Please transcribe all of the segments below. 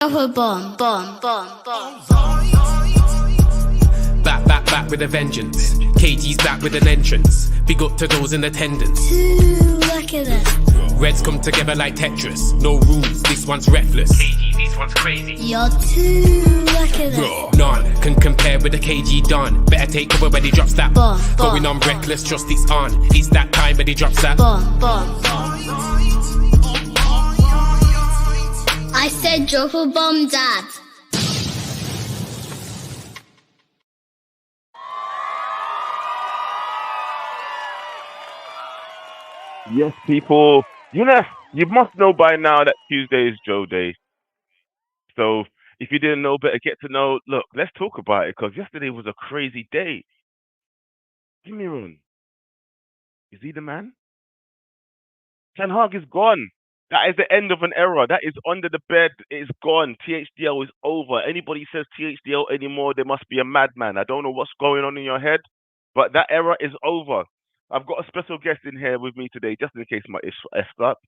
Bomb, bomb, bomb, bomb. Back with a vengeance. KG's back with an entrance. Big up to those in attendance. Look at this. Reds come together like Tetris. No rules, this one's reckless. KG, this one's crazy. You're too lucky this. None can compare with the KG Don. Better take cover when he drops that. Bomb, Going bomb, on reckless, trust it's on. It's that time when he drops that. Bomb, bomb. I said drop a bomb, Dad. Yes, people, you must know by now that Tuesday is Joe Day. So if you didn't know, better get to know. Look, let's talk about it because yesterday was a crazy day. Give me one. Is he the man? Ten Hag is gone. That is the end of an era. That is under the bed. It is gone. THDL is over. Anybody says THDL anymore, they must be a madman. I don't know what's going on in your head, but that era is over. I've got a special guest in here with me today, just in case my effed up.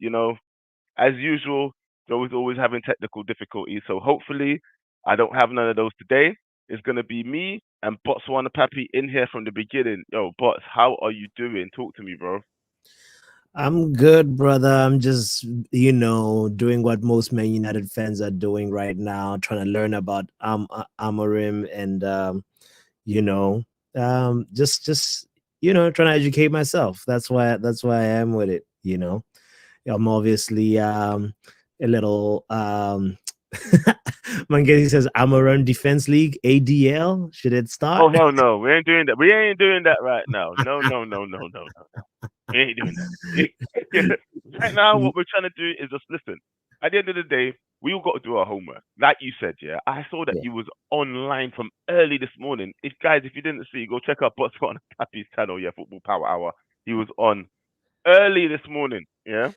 As usual, Joe is always having technical difficulties. So hopefully, I don't have none of those today. It's gonna be me and Botswana Pappy in here from the beginning. Yo, Bots, how are you doing? Talk to me, bro. I'm good, brother. I'm just, doing what most Man United fans are doing right now, trying to learn about Amorim and just trying to educate myself. That's why I am with it. I'm obviously a little Mangezi says Amorim Defense League ADL. Should it start? Oh hell no, we ain't doing that. We ain't doing that right now. No. We ain't doing that. Right now, what we're trying to do is just listen. At the end of the day, we all got to do our homework. Like you said, yeah. I saw that you was online from early this morning. If you didn't see, go check out Botswana Pappy's channel, Football Power Hour. He was on early this morning, very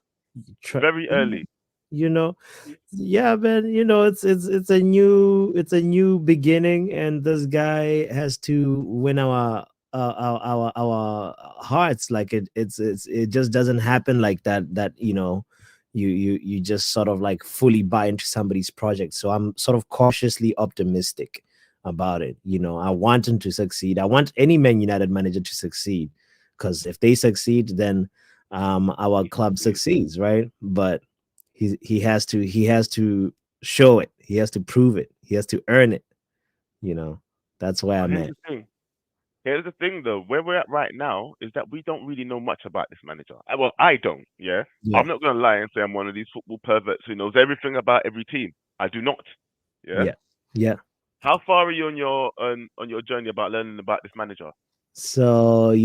early. Yeah, man. It's a new beginning, and this guy has to win our hearts. Like it just doesn't happen like that. You just sort of like fully buy into somebody's project. So I'm sort of cautiously optimistic about it. I want him to succeed. I want any Man United manager to succeed, because if they succeed, then our club succeeds, right? But he has to show it. He has to prove it. He has to earn it. That's where I'm at. Here's the thing, though. Where we're at right now is that we don't really know much about this manager. Well, I don't. Yeah. I'm not gonna lie and say I'm one of these football perverts who knows everything about every team. I do not. Yeah. How far are you on your journey about learning about this manager? So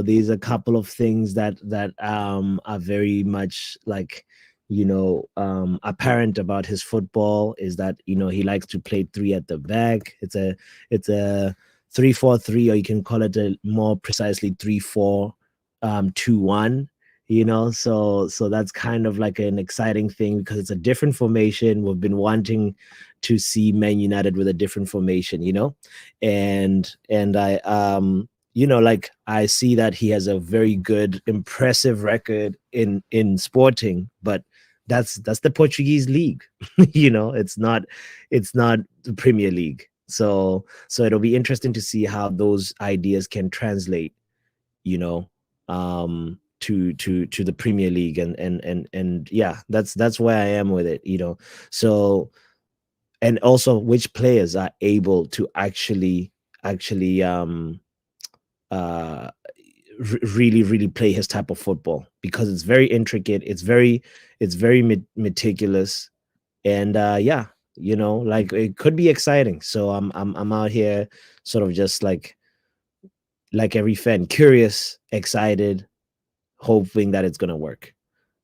there's a couple of things that are very much like apparent about his football is that he likes to play three at the back. It's a 3-4-3, or you can call it a more precisely 3-4-2-1. So that's kind of like an exciting thing because it's a different formation. We've been wanting to see Man United with a different formation, and I like I see that he has a very good, impressive record in Sporting, but that's the Portuguese league. It's not the Premier League. So it'll be interesting to see how those ideas can translate, to the Premier League, and yeah, that's where I am with it, So, and also which players are able to actually really play his type of football, because it's very intricate, it's very meticulous, and like it could be exciting. So I'm out here sort of just like every fan, curious, excited, hoping that it's gonna work.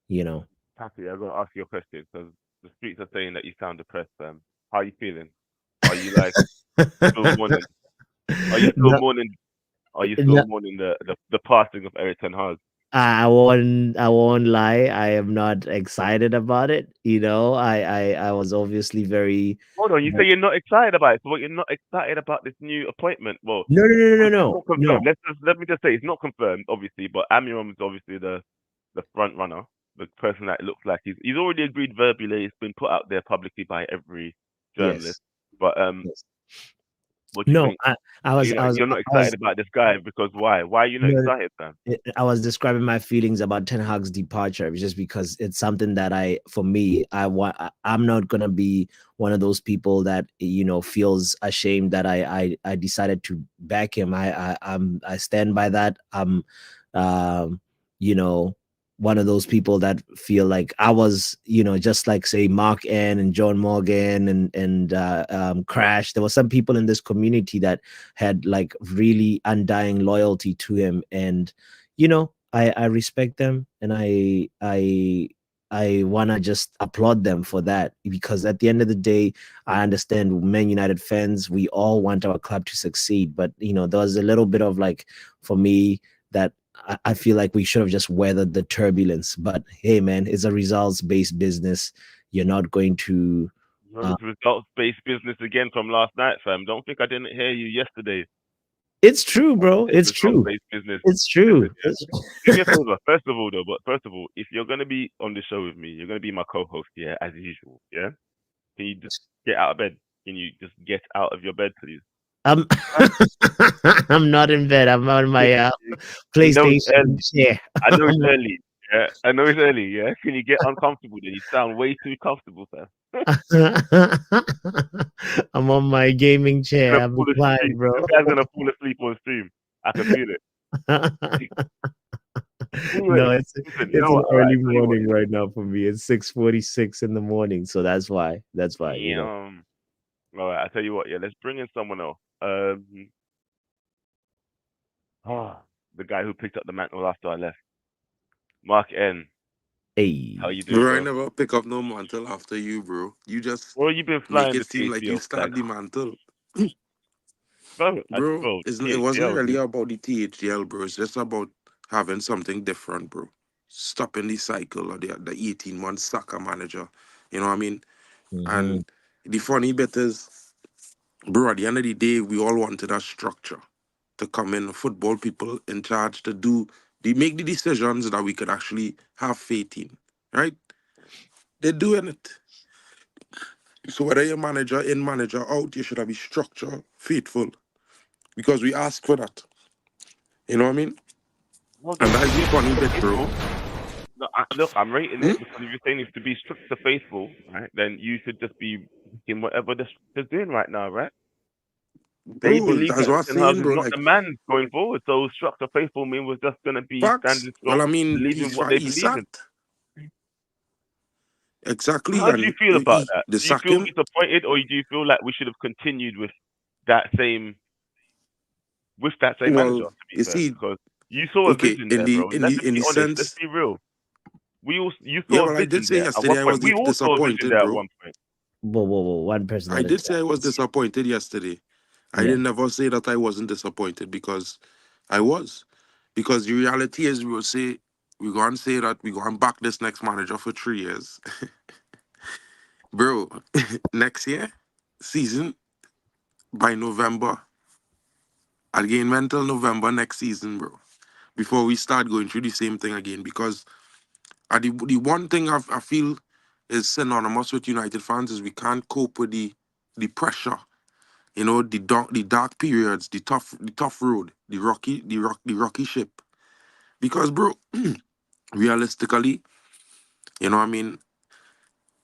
Pappy, I'm gonna ask you a question because the streets are saying that you sound depressed. How are you feeling? Are you like still mourning? Are you still mourning? Are you still mourning the passing of Eric Ten Hag? I won't lie. I am not excited about it. I was obviously very. Hold on, you say you're not excited about it. So what, you're not excited about this new appointment? Well, no. Not confirmed. Let me just say it's not confirmed, obviously, but Amiram is obviously the front runner, the person that it looks like he's already agreed verbally. It's been put out there publicly by every journalist. Yes. But Yes. what do you No, think? I was, I was, You're not I was, excited about this guy because why? Why are you not no, excited, fam? I was describing my feelings about Ten Hag's departure just because it's something that for me, I'm not gonna be one of those people that feels ashamed that I decided to back him. I stand by that. I'm, you know, one of those people that feel like I was, just like say Mark N and John Morgan and Crash. There were some people in this community that had like really undying loyalty to him, and I respect them, and I want to just applaud them for that, because at the end of the day, I understand Man United fans, we all want our club to succeed, but there was a little bit of like, for me, that I feel like we should have just weathered the turbulence. But hey, man, it's a results based business. You're not going to. Well, Uh, it's results-based business again from last night, fam. Don't think I didn't hear you yesterday. it's true, bro. It's It's true. results-based business. It's Listen, true. yeah. Do me a favor, first of all, if you're gonna be on the show with me, you're gonna be my co-host, yeah, as usual, yeah. Can you just get out of bed? Can you just get out of your bed, please? I'm Huh? I'm not in bed. I'm on Yeah, my I know it's PlayStation early. chair. I know it's early. Yeah, I know it's early. Yeah, can you get uncomfortable? Then you sound way too comfortable, fam. I'm on my gaming chair. Gonna I'm fall reclined, asleep. bro. This guy's gonna fall asleep on stream. I can feel it. No, Anyway, listen, you it's know an what? All right, early I tell you what. morning right now for me. It's 6:46 in the morning, so that's why. That's why, Yeah. All right, I tell you what. Yeah, let's bring in someone else. The guy who picked up the mantle after I left, Mark N. How Hey, you doing, Bro, I bro? never pick up no mantle after you, bro. You just Well, you've been make flying it the seem like you THBL flag, start the mantle. bro. Bro, Bro, it wasn't THBL, really dude. about the THL, bro. It's just about having something different, bro. Stopping the cycle of the 18-month soccer manager. You know what I mean? hmm And the funny bit is, bro, at the end of the day, we all wanted a structure to come in, football people in charge to make the decisions that we could actually have faith in, right? They're doing it. So whether you're manager in, manager out, you should have a structure faithful because we ask for that. You know what I mean? Well, And that's the yeah, funny the bit, bro. faithful. No, look, I'm rating Hmm? it because if you're saying it's to be strict to faithful, right, then you should just be in whatever they're doing right now, right? They Bro, believe that's that what I'm Ten Hag saying, is bro. not the Like, man going forward. So strict to faithful mean was just gonna be facts. standing Well, strong, I mean, believing he's what they he believe in. sacked. Exactly. How do you And feel about that? they Do you sack feel him. disappointed, or do you feel like we should have continued that same that same manager? Well, To be you fair, see, because you saw a okay, vision there, bro. Let's just in be the honest. Let's sense, be real. You yeah, saw a well, I did vision say there at one yesterday I point. was We all saw a vision disappointed, there at bro. one point. Whoa, whoa, whoa! One person I at a did say I was time. disappointed yesterday. I Yeah. didn't never say that I wasn't disappointed because I was. Because the reality is, we go and say that we go and back this next manager for 3 years. Bro, next year, season, by November, again, mental November next season, bro. Before we start going through the same thing again. Because the one thing I feel is synonymous with United fans is we can't cope with the pressure. You know, the dark periods, the tough road, the rocky ship. Because bro, realistically, you know what I mean,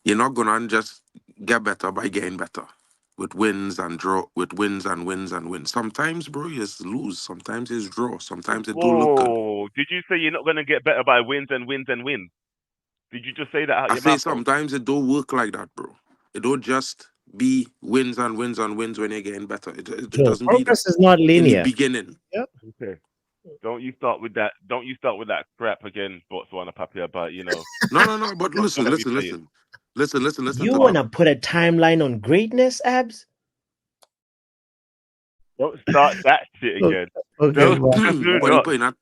you're not gonna just get better by getting better. With wins and draw with wins and wins and wins. Sometimes, bro, you just lose. Sometimes it's draw. Sometimes it don't look good. Whoa! Did you say you're not gonna get better by wins and wins and wins? Did you just say that out I your say mouth, bro? sometimes it don't work like that, bro. It don't just be wins and wins and wins when you're getting better. It So doesn't be that. progress is not In the linear. beginning. Yep. Okay. Don't you start with that? Don't you start with that crap again, Botswana Papi, about No, no, no. But not listen, gonna be listen, playing. listen. Listen You to want me. to put a timeline on greatness, Abs? Don't start that shit Okay, again. okay, Don't well, just do Nobody not. putting that.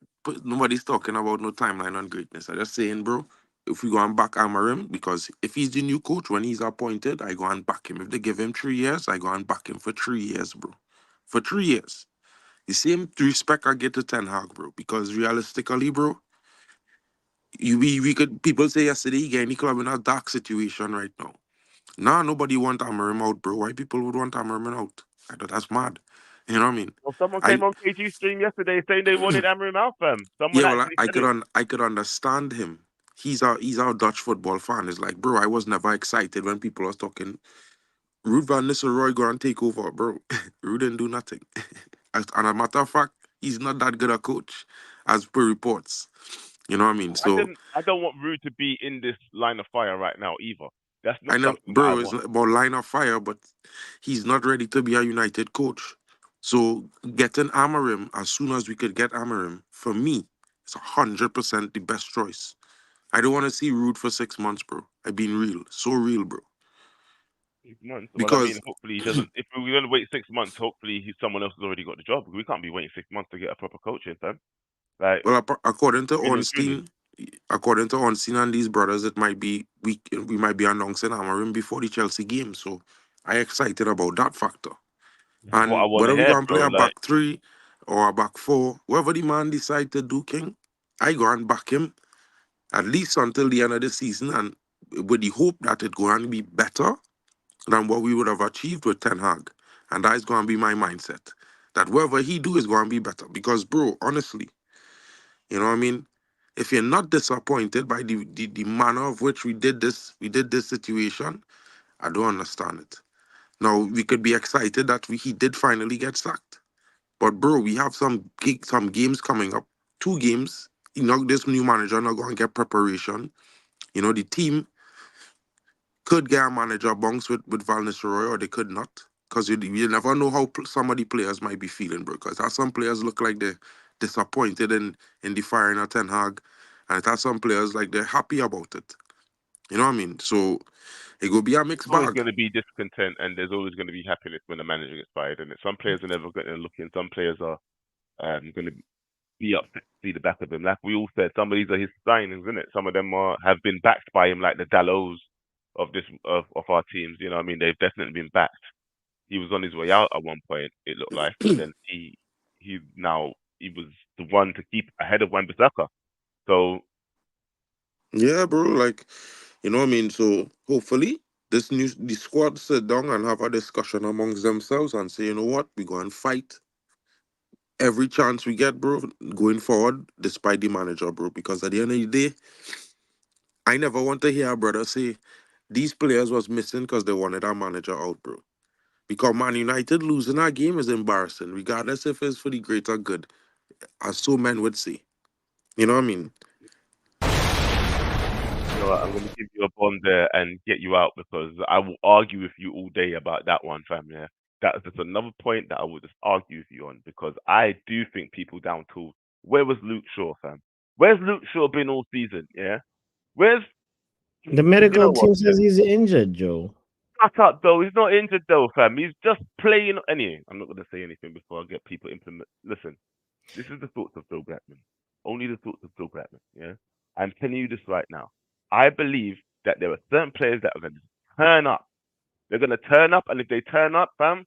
Nobody's talking about no timeline on greatness. I just saying, bro. If we go and back Amarim, because if he's the new coach when he's appointed, I go and back him. If they give him 3 years, I go and back him for 3 years, bro. For 3 years. The same respect I get to Ten Hag, bro. Because realistically, bro, we could people say yesterday he getting the club in a dark situation right now. Nah, nobody want Amarim out, bro. Why people would want Amarim out? I thought that's mad. You know what I mean? Well, someone I came on KG stream yesterday saying they wanted Amram out, fam. Someone Yeah, well, actually said it. I could understand him. He's our Dutch football fan. It's like, bro, I was never excited when people was talking. Ruud van Nistelrooy go and take over, bro. Ruud didn't do nothing. And a matter of fact, he's not that good a coach, as per reports. You know what I mean? So I don't want Rude to be in this line of fire right now either. That's not I know, something that I bro, it's want. not about line of fire, but he's not ready to be a United coach. So getting Amarim as soon as we could get Amarim, for me, it's 100% the best choice. I don't want to see Rude for 6 months, bro. I've been real, so real, bro. 6 months. Well, I mean, Because hopefully he doesn't. If we're going to wait 6 months, hopefully someone else has already got the job. We can't be waiting 6 months to get a proper coach in, fam. Like, well, according to really and truly. Ornstein and these brothers, it might be we might be announcing Amarim before the Chelsea game. So I excited about that factor. That's what I And want to whether we hear, go and play bro. a Like, back three or a back four, whoever the man decide to do, King, I go and back him at least until the end of the season, and with the hope that it going to be better than what we would have achieved with Ten Hag. And that is going to be my mindset. That whatever he do is going to be better. Because, bro, honestly, you know what I mean? If you're not disappointed by the manner of which we did this situation, I don't understand it. Now, we could be excited that he did finally get sacked. But, bro, we have some games coming up. 2 games. You know, this new manager not going to get preparation. You know, the team could get a manager bunks with Val Nistelrooy, or they could not. Because you never know how some of the players might be feeling, bro. Because some players look like they're disappointed in the firing of Ten Hag. And it has some players like they're happy about it. You know what I mean? So it will be a mixed always bag. going to be discontent, and there's always going to be happiness when the manager gets fired. And some players are never going to look in. Some players are going to be upset to see the back of him. Like we all said, some of these are his signings, isn't it? Some of them have been backed by him, like the Dallots of our teams. You know what I mean? They've definitely been backed. He was on his way out at one point, it looked like, but then he was the one to keep ahead of Wan-Bissaka. So Yeah, bro. Like, you know what I mean? So hopefully the squad sit down and have a discussion amongst themselves and say, you know what, we go and fight every chance we get, bro, going forward, despite the manager, bro. Because at the end of the day, I never want to hear a brother say these players was missing because they wanted our manager out, bro. Because Man United losing our game is embarrassing, regardless if it's for the greater good, as so men would say. You know what I mean? you know what, I'm going to give you a bond there and get you out because I will argue with you all day about that one, fam. Yeah, that's just another point that I will just argue with you on because I do think people down tools. Where was Luke Shaw, fam? Where's Luke Shaw been all season? Yeah, where's The you know medical what? team says he's injured, Joe. Shut up, though. He's not injured, though, fam. He's just playing. Anyway, I'm not going to say anything before I get people implement. Listen, this is the thoughts of Phil Blackman. Only the thoughts of Phil Blackman. Yeah, I'm telling you this right now. I believe that there are certain players that are going to turn up. They're going to turn up, and if they turn up, fam,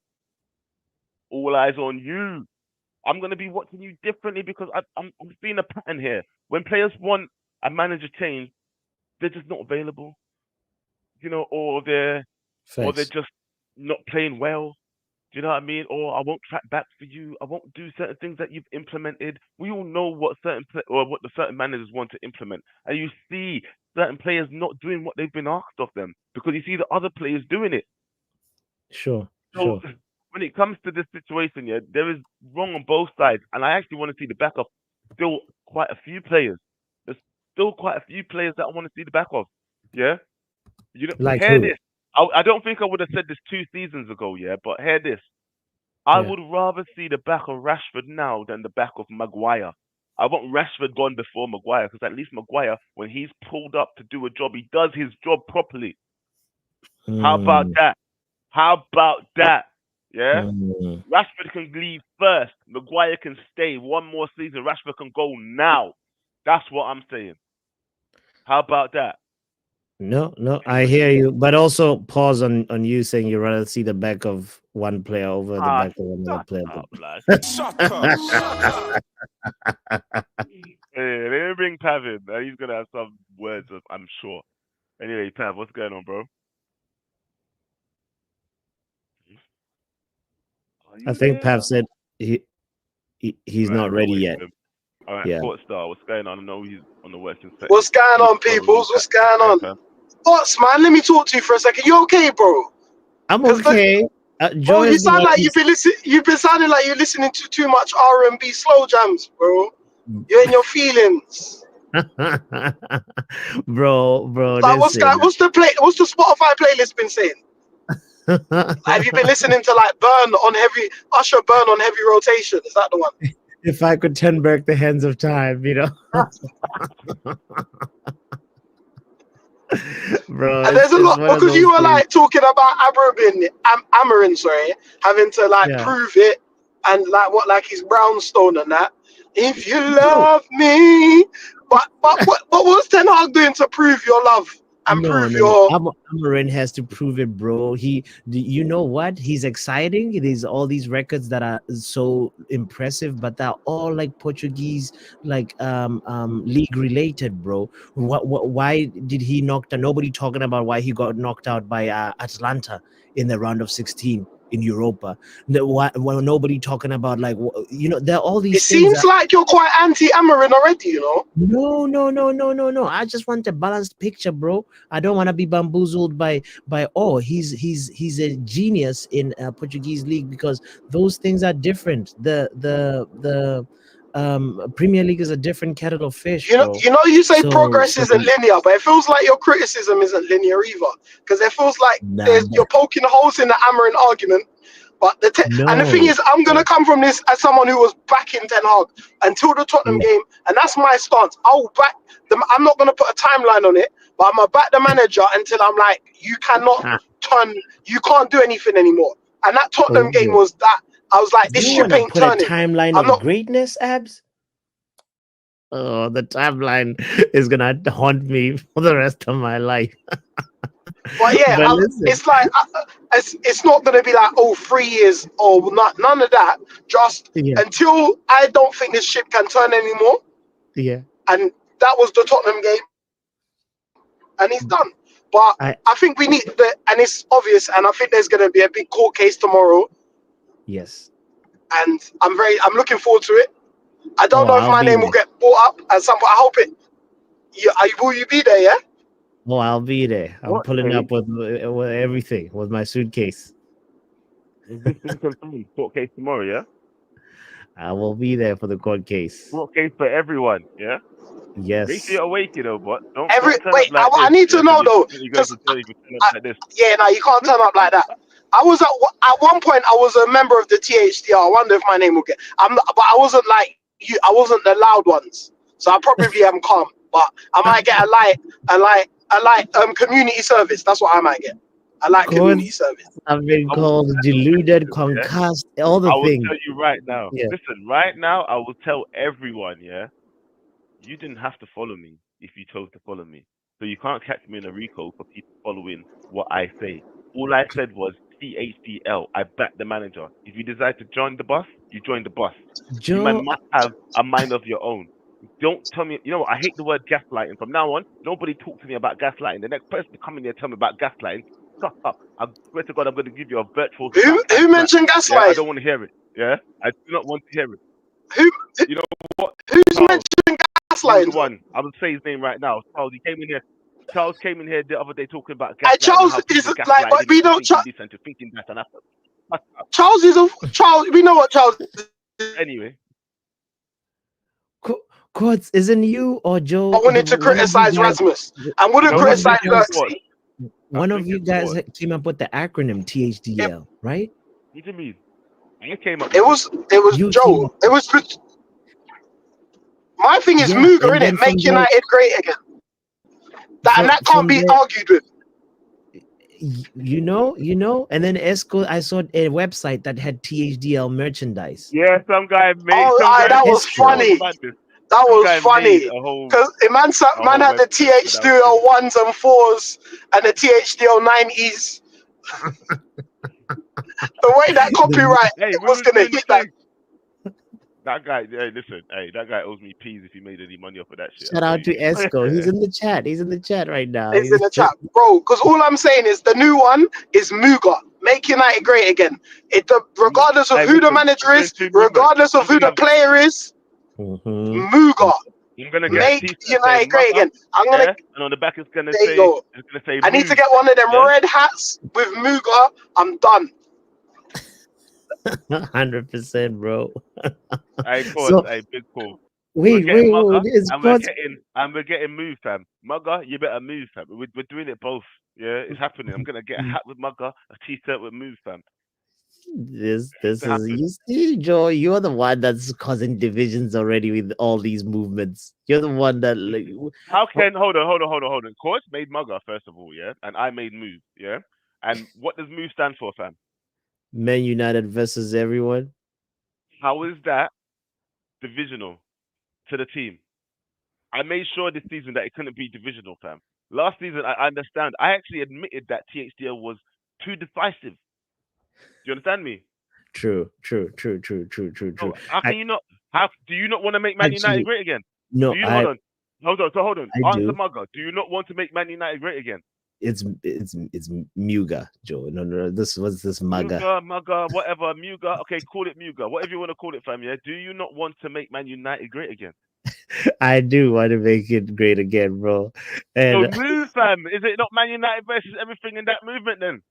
all eyes on you. I'm going to be watching you differently because I'm seeing a pattern here. When players want a manager change, they're just not available. You know, or they're Facts. just not playing well. Do you know what I mean? Or I won't track back for you. I won't do certain things that you've implemented. We all know what or what the certain managers want to implement, and you see certain players not doing what they've been asked of them because you see the other players doing it. Sure, So sure. when it comes to this situation, yeah, there is wrong on both sides, and I actually want to see the back of still quite a few players. There's still quite a few players that I want to see the back of. Yeah, you know, Like hear who? this. I don't think I would have said this 2 seasons ago, yeah, but hear this. I Yeah. would rather see the back of Rashford now than the back of Maguire. I want Rashford gone before Maguire because at least Maguire, when he's pulled up to do a job, he does his job properly. How about Mm, that? How about that? Yeah? mm. Rashford can leave first. Maguire can stay one more season. Rashford can go now. That's what I'm saying. How about that? No, no, I Anyway. hear you. But also pause on you saying you rather see the back of one player over the Ah, back of another shut player. up, lad. Shut up. Shut up. Hey, let me bring Pav in. He's gonna have some words, I'm sure. Anyway, Pav, what's going on, bro? Are you I think there? Pav said he's Right, not we're ready waiting yet. for him. All right, Yeah. Court Star, what's going on? I know he's on the working What's section. going Please on, follow me peoples? back. What's going Going, on? fam. Boss, man, let me talk to you for a second. You okay, bro? I'm Because okay. bro, Joe you is the sound one like who's you've been sounding like you're listening to too much R&B slow jams, bro. You're in your feelings. bro, Like listen. what's the Spotify playlist been saying? Have you been listening to like Usher Burn on heavy rotation? Is that the one? If I could turn back the hands of time, bro, And there's a it's lot one of because you those were things. like talking about Amarin, sorry, having to like Yeah. prove it and like he's brownstone and that. If you No, love me, but what was Ten Hag doing to prove your love and prove no. your? Amarin has to prove it, bro. You know what? He's exciting. There's all these records that are so impressive, but they're all like Portuguese, like league related, bro. Why did he knocked out? Nobody talking about why he got knocked out by Atlanta in the round of 16 in Europa. Nobody talking about like there are all It these things seems that. like you're quite anti Amarin already, you know. No. I just want a balanced picture, bro. I don't want to be bamboozled by he's a genius in Portuguese league, because those things are different. The Premier League is a different kettle of fish, bro. You say So progress isn't linear, but it feels like your criticism isn't linear either. Because it feels like nah, you're poking holes in the Amarin argument. But and the thing no. is, I'm gonna come from this as someone who was backing Ten Hag until the Tottenham Yeah. game, and that's my stance. I'll back them. I'm not gonna put a timeline on it, but I'm gonna back the manager until I'm like, you can't do anything anymore. And that Tottenham game Okay. was that. I was like, this You ship want to ain't put a turning. timeline I'm of not. greatness, Abs? Oh, the timeline is gonna haunt me for the rest of my life. But yeah, But listen, it's like it's not gonna be like 3 years or not, none of that. Just yeah, until I don't think this ship can turn anymore. yeah. And that was the Tottenham game, and he's done. But I I think we need and it's obvious, and I think there's gonna be a big court case tomorrow, yes. and I'm looking forward to it. I Oh, don't know if I'll my be name will there. get brought up at some point. I hope it. Will you be there? Yeah. Oh, I'll be there. I'm What pulling case? up with everything, with my suitcase. Is this been confirmed? Court case tomorrow, yeah? I will be there for the court case. Court case for everyone, yeah? Make sure Yes. you're awake, but don't turn up Wait, like I this, need yeah? to Because know though, you guys because will tell you if you turn up like this. yeah, no, you can't turn up like that. I was at one point. I was a member of the THDR. I wonder if my name will get. But I wasn't like you. I wasn't the loud ones, so I probably am calm. But I might get a light community service. That's what I might get. I like community Courts service. have been I will called tell deluded, you, yeah? concussed, all the I will things. tell you right now. Yeah. Listen, right now, I will tell everyone, yeah? You didn't have to follow me if you chose to follow me. So you can't catch me in a recall for people following what I say. All I said was CHDL. I back the manager. If you decide to join the bus, you join the bus. You Joe, must have a mind of your own. Don't tell me, you know what? I hate the word gaslighting. From now on, nobody talk to me about gaslighting. The next person to come in here and tell me about gaslighting, shut up. I swear to God, I'm going to give you a virtual slap Who hand slap. mentioned Yeah, I gaslight? don't want to hear it. Yeah, I do not want to hear it. Who You know what? who's Charles, mentioned you were the gaslighting though? one. I will say his name right now. Charles, he came in here. Charles came in here the other day talking about And gaslighting and Charles how is people like, gaslighted but him we into know thinking this and to thinking that and that. Charles is a Charles. We know what Charles is. Anyway, Courts, isn't you or I Joe wanted to one of you criticize guys? Rasmus and you wouldn't know, I One of criticize think you it's guys squad. Xerxes. I one of think you it's guys squad. came up with the acronym It, THDL, right? What do you mean? I came up it with it. was it was You came up. Joe. It was my thing is Yeah, Muga, and innit? then from Make there, United great again. And that can't from be there, argued with. and then Esco, I saw a website that had THDL merchandise. Yeah, some guy That was made a whole funny. madness. That Some was guy made funny. Because a man whole had the website. Yeah, that was THDL crazy. ones and fours and the THDL 90s. The way that The copyright Hey, we was was gonna doing the hit that. thing. That guy, hey, listen, hey, that guy owes me peas if he made any money off of that shit. I Shout tell out to you. Esco. He's in the chat. He's in the chat right now. It's in the chat, bro. Because all I'm saying is the new one is Muga. Make United great again. Regardless of Hey, who the listen, manager I'm doing is, two movements. regardless of I'm who gonna the have, player is, Mhm. Muga. I'm gonna get a Make T-shirt saying United great "mugger," again. I'm gonna. yeah, and on the back There you go. it's gonna say I need to move, get one of them yeah. red hats with Muga. I'm done. 100%, bro. Hey, course, So hey, big call. wait, Getting wait, mugger, wait. It's sports. and we're getting move, fam. Mugger, you better move, fam. We're doing it both. Yeah, it's happening. I'm gonna get a hat with mugger, a T-shirt with move, fam. This It is, happened. you see, Joe, you're the one that's causing divisions already with all these movements. You're the one that like How can hold on. Course made mugger first of all, yeah, and I made move, yeah. And what does move stand for, fam? Man United versus everyone. How is that divisional to the team? I made sure this season that it couldn't be divisional, fam. Last season, I understand. I actually admitted that THDL was too decisive. Do you understand me? True, true, true, true, true, true, true. So how I can you not? How do you not want to make Man United actually great again? Do no, you hold on? Hold on. I Answer do. Mugger. Do you not want to make Man United great again? It's Muga, Joe. No, no, no. This was this Maga. Mugger, whatever. Muga. Okay, call it Muga. Whatever you want to call it, fam. Yeah. Do you not want to make Man United great again? I do want to make it great again, bro. So And move, fam. Is it not Man United versus everything in that movement then?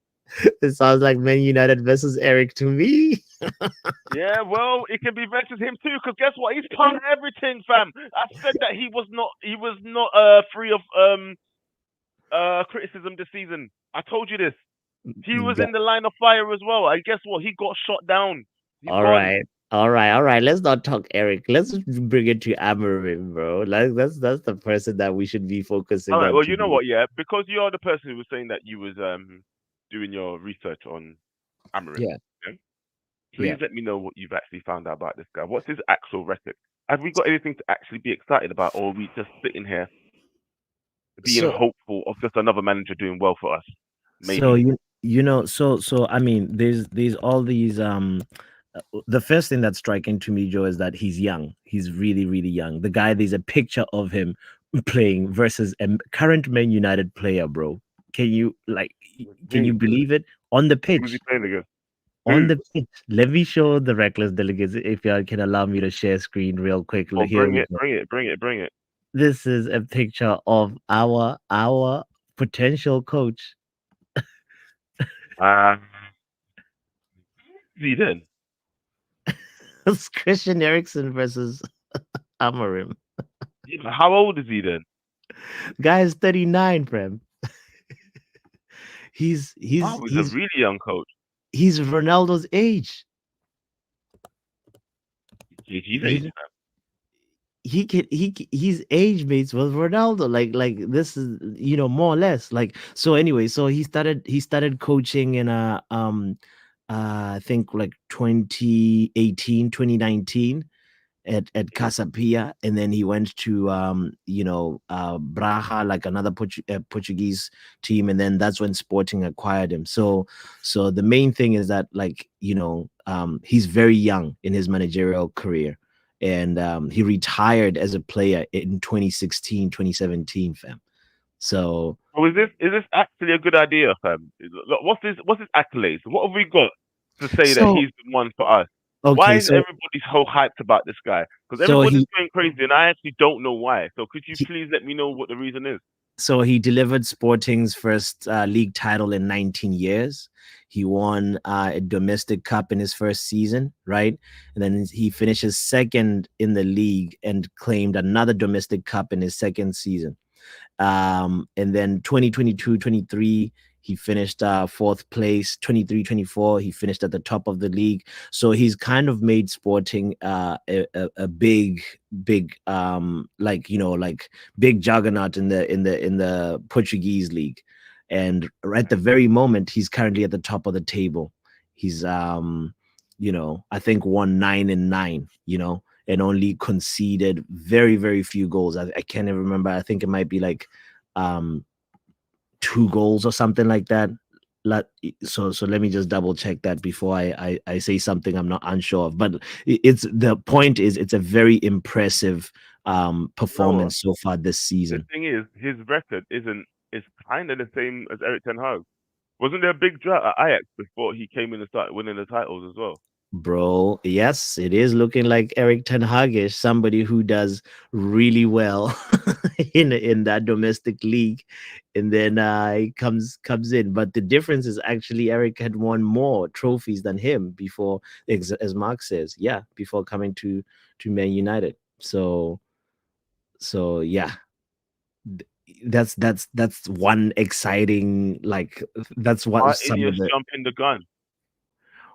it sounds like Man United versus Eric to me. Yeah, well, it can be versus him too, because guess what? He's done everything, fam. I said that he was not free of criticism this season. I told you this. He was in the line of fire as well. And guess what? He got shot down. He's All gone. right. All right. Let's not talk Eric. Let's bring it to Amarim, bro. Like that's the person that we should be focusing All right. on Well, you know today. what? Yeah, because you are the person who was saying that you was doing your research on Amarim. Yeah. Yeah? Yeah. Please let me know what you've actually found out about this guy. What's his actual record? Have we got anything to actually be excited about, or are we just sitting here being So hopeful of just another manager doing well for us? so Maybe. you know so I mean there's all these the first thing that's striking to me, Joe, is that he's young. He's really, really young. The guy, there's a picture of him playing versus a current Man United player, bro. Can you can you believe it? On the Who's he pitch. playing against? On Who? the pitch. Let me show the reckless delegates if you can allow me to share screen real quick. Oh, Here bring we it, go. bring it. This is a picture of our potential coach. Uh, see then. It's Christian Eriksen versus Amorim. Yeah, but how old is he then? Guy is 39, Prem. He's he's Oh, he's a he's really young coach. he's Ronaldo's age. He's You age, know, he's age mates with Ronaldo. Like this is more or less. Like so anyway, so he started coaching in I think like 2018, 2019 at Casapia, and then he went to Braga, like another Portuguese team, and then that's when Sporting acquired him. So the main thing is that he's very young in his managerial career, and he retired as a player in 2016, 2017, fam. So Oh, is this actually a good idea, fam? Look, what's his accolades? What have we got to say that so he's the one for us? Why okay, is everybody so hyped about this guy? Because so everybody's he going crazy, and I actually don't know why. So could you please let me know what the reason is? So he delivered Sporting's first league title in 19 years. He won a domestic cup in his first season, right? And then he finishes second in the league and claimed another domestic cup in his second season. And then 2022-23, he finished fourth place. 23-24, he finished at the top of the league. So he's kind of made Sporting a big big juggernaut in the Portuguese league. And at the very moment, he's currently at the top of the table. He's I think won 9-9, and only conceded very, very few goals. I can't even remember. I think it might be like 2 goals or something like that. so let me just double check that before I say something I'm not unsure of. But it's the point is it's a very impressive You know what? performance so far this The season. thing is, his record isn't is kind of the same as Eric Ten Hag. Wasn't there a big drought at Ajax before he came in and started winning the titles as well? Bro, yes, it is looking like Eric Ten Hag is somebody who does really well in that domestic league, and then he comes in. But the difference is actually Eric had won more trophies than him before, as Mark says, yeah, before coming to Man United. So yeah, that's one exciting like that's what Why some of Ineos the jumping the gun?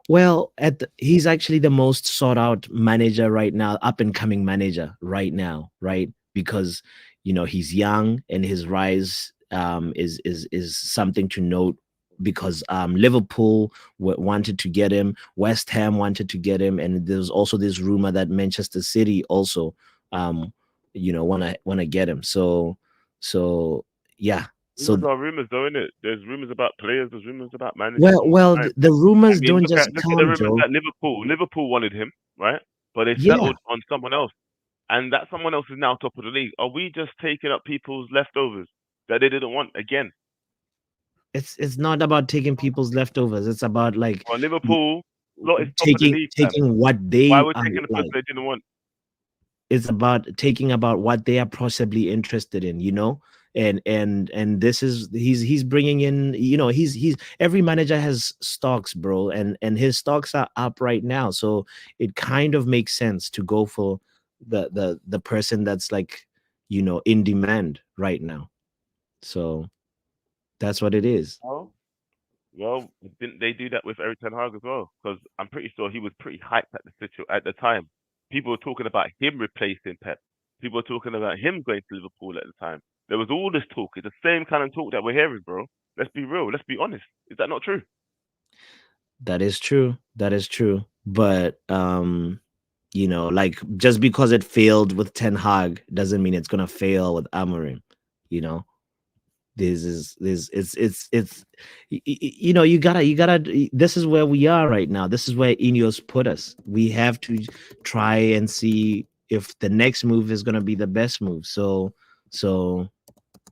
Well, he's actually the most sought out manager right now, up and coming manager right now, right? Because he's young and his rise is something to note. Because Liverpool wanted to get him, West Ham wanted to get him, and there's also this rumor that Manchester City also um wanna get him. So yeah. Rumors So are rumors, though, innit? There's rumors about players. There's rumors about managers well, all well, the time. the I rumors mean, don't look just at the come, rumors Joe. that Liverpool wanted him, right? But they Yeah. settled on someone else, and that someone else is now top of the league. Are we just taking up people's leftovers that they didn't want again? It's not about taking people's leftovers. It's about like Well, y- Liverpool lot is top of the taking league, fam. taking what Why they we're are taking the person like. they didn't want? It's about taking about what they are possibly interested in, and this is he's bringing in, he's every manager has stocks, bro, and his stocks are up right now, so it kind of makes sense to go for the person that's like in demand right now. So that's what it is. Oh, well, didn't they do that with Eric Ten Hag as well? Because I'm pretty sure he was pretty hyped at at the time. People were talking about him replacing Pep. People were talking about him going to Liverpool at the time. There was all this talk. It's the same kind of talk that we're hearing, bro. Let's be real. Let's be honest. Is that not true? That is true. That is true. But like just because it failed with Ten Hag doesn't mean it's gonna fail with Amorim. You know, this it's you gotta. This is where we are right now. This is where Ineos put us. We have to try and see if the next move is gonna be the best move. So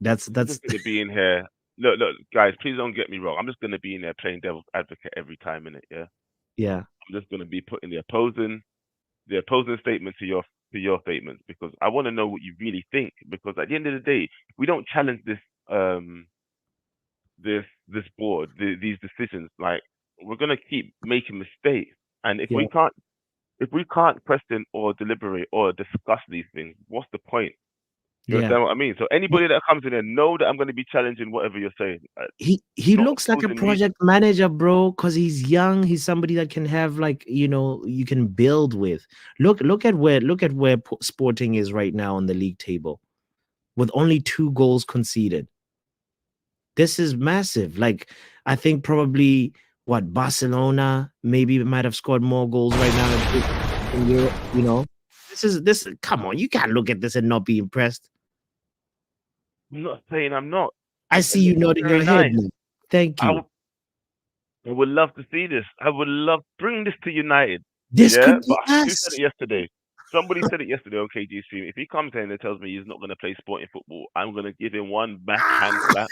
that's I'm that's just gonna be in here. Look, guys. Please don't get me wrong. I'm just gonna be in there playing devil's advocate every time in it. Yeah. yeah, I'm just gonna be putting the opposing statement to your statements because I want to know what you really think. Because at the end of the day, we don't challenge um this board, these decisions. Like we're gonna keep making mistakes, and if yeah, we can't question or deliberate or discuss these things, what's the point? You yeah. understand what I mean? So anybody that comes in there know that I'm going to be challenging whatever you're saying. He Not looks like a opposing you. project manager, bro, because he's young. He's somebody that can have like you can build with. Look at where Sporting is right now on the league table with only 2 goals conceded. This is massive. Like I think probably what Barcelona maybe might have scored more goals right now in Europe. This. Come on, you can't look at this and not be impressed. I'm not saying I'm not. I see And you look, it's nodding your very head. nice. Man. Thank I, you. w- I would love to see this. I would love bring this to United. This Yeah, could but be who said us. it yesterday? Somebody said it yesterday on KG stream. If he comes in and tells me he's not going to play sporting football, I'm going to give him one backhand slap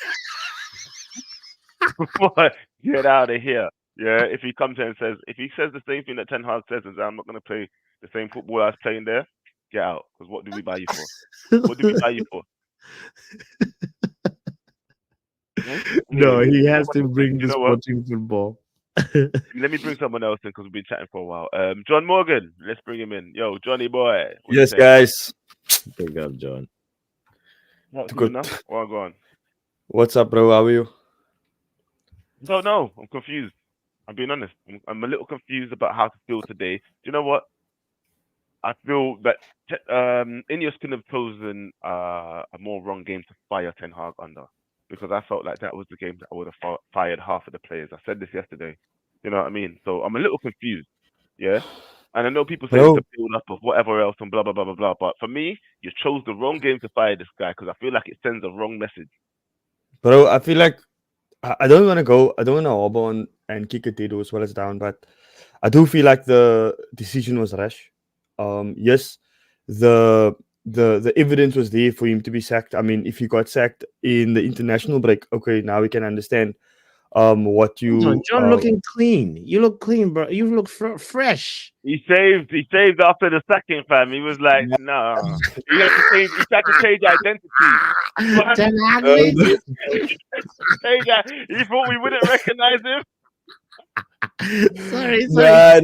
before I get out of here. Yeah, if he comes in and if he says the same thing that Ten Hag says, and says, I'm not going to play the same football I was playing there, get out. Because what do we buy you for? What do we buy you for? Hmm? No, Anyway, he what has was to I saying? bring You the know what? sporting football. Let me bring someone else in because we've been chatting for a while. John Morgan, let's bring him in. Yo, Johnny boy, what you Yes, saying? guys. Big up, John. Not good Good. enough. Well, go on. What's up, bro? How are you? Don't know. I'm confused. I'm being honest. I'm a little confused about how to feel today. Do you know what? I feel that Ineos could have chosen a more wrong game to fire Ten Hag under because I felt like that was the game that I would have fired half of the players. I said this yesterday. You know what I mean? So I'm a little confused. Yeah. And I know people say it's Bro, a build up of whatever else and blah blah blah blah blah. But for me, you chose the wrong game to fire this guy because I feel like it sends a wrong message. bro, I feel like I don't want to go. I don't want to hobble on and kick a dead horse while it's down, but I do feel like the decision was rash. Yes, the the evidence was there for him to be sacked. I mean, if he got sacked in the international break, okay, now we can understand what John, you John looking clean. You look clean, bro. You look fresh. He saved after the sacking, fam. He was like, no. He had to change. He tried to change identity. What Ten Hag um, made you. Hey, that he thought we wouldn't recognize him. Sorry. no.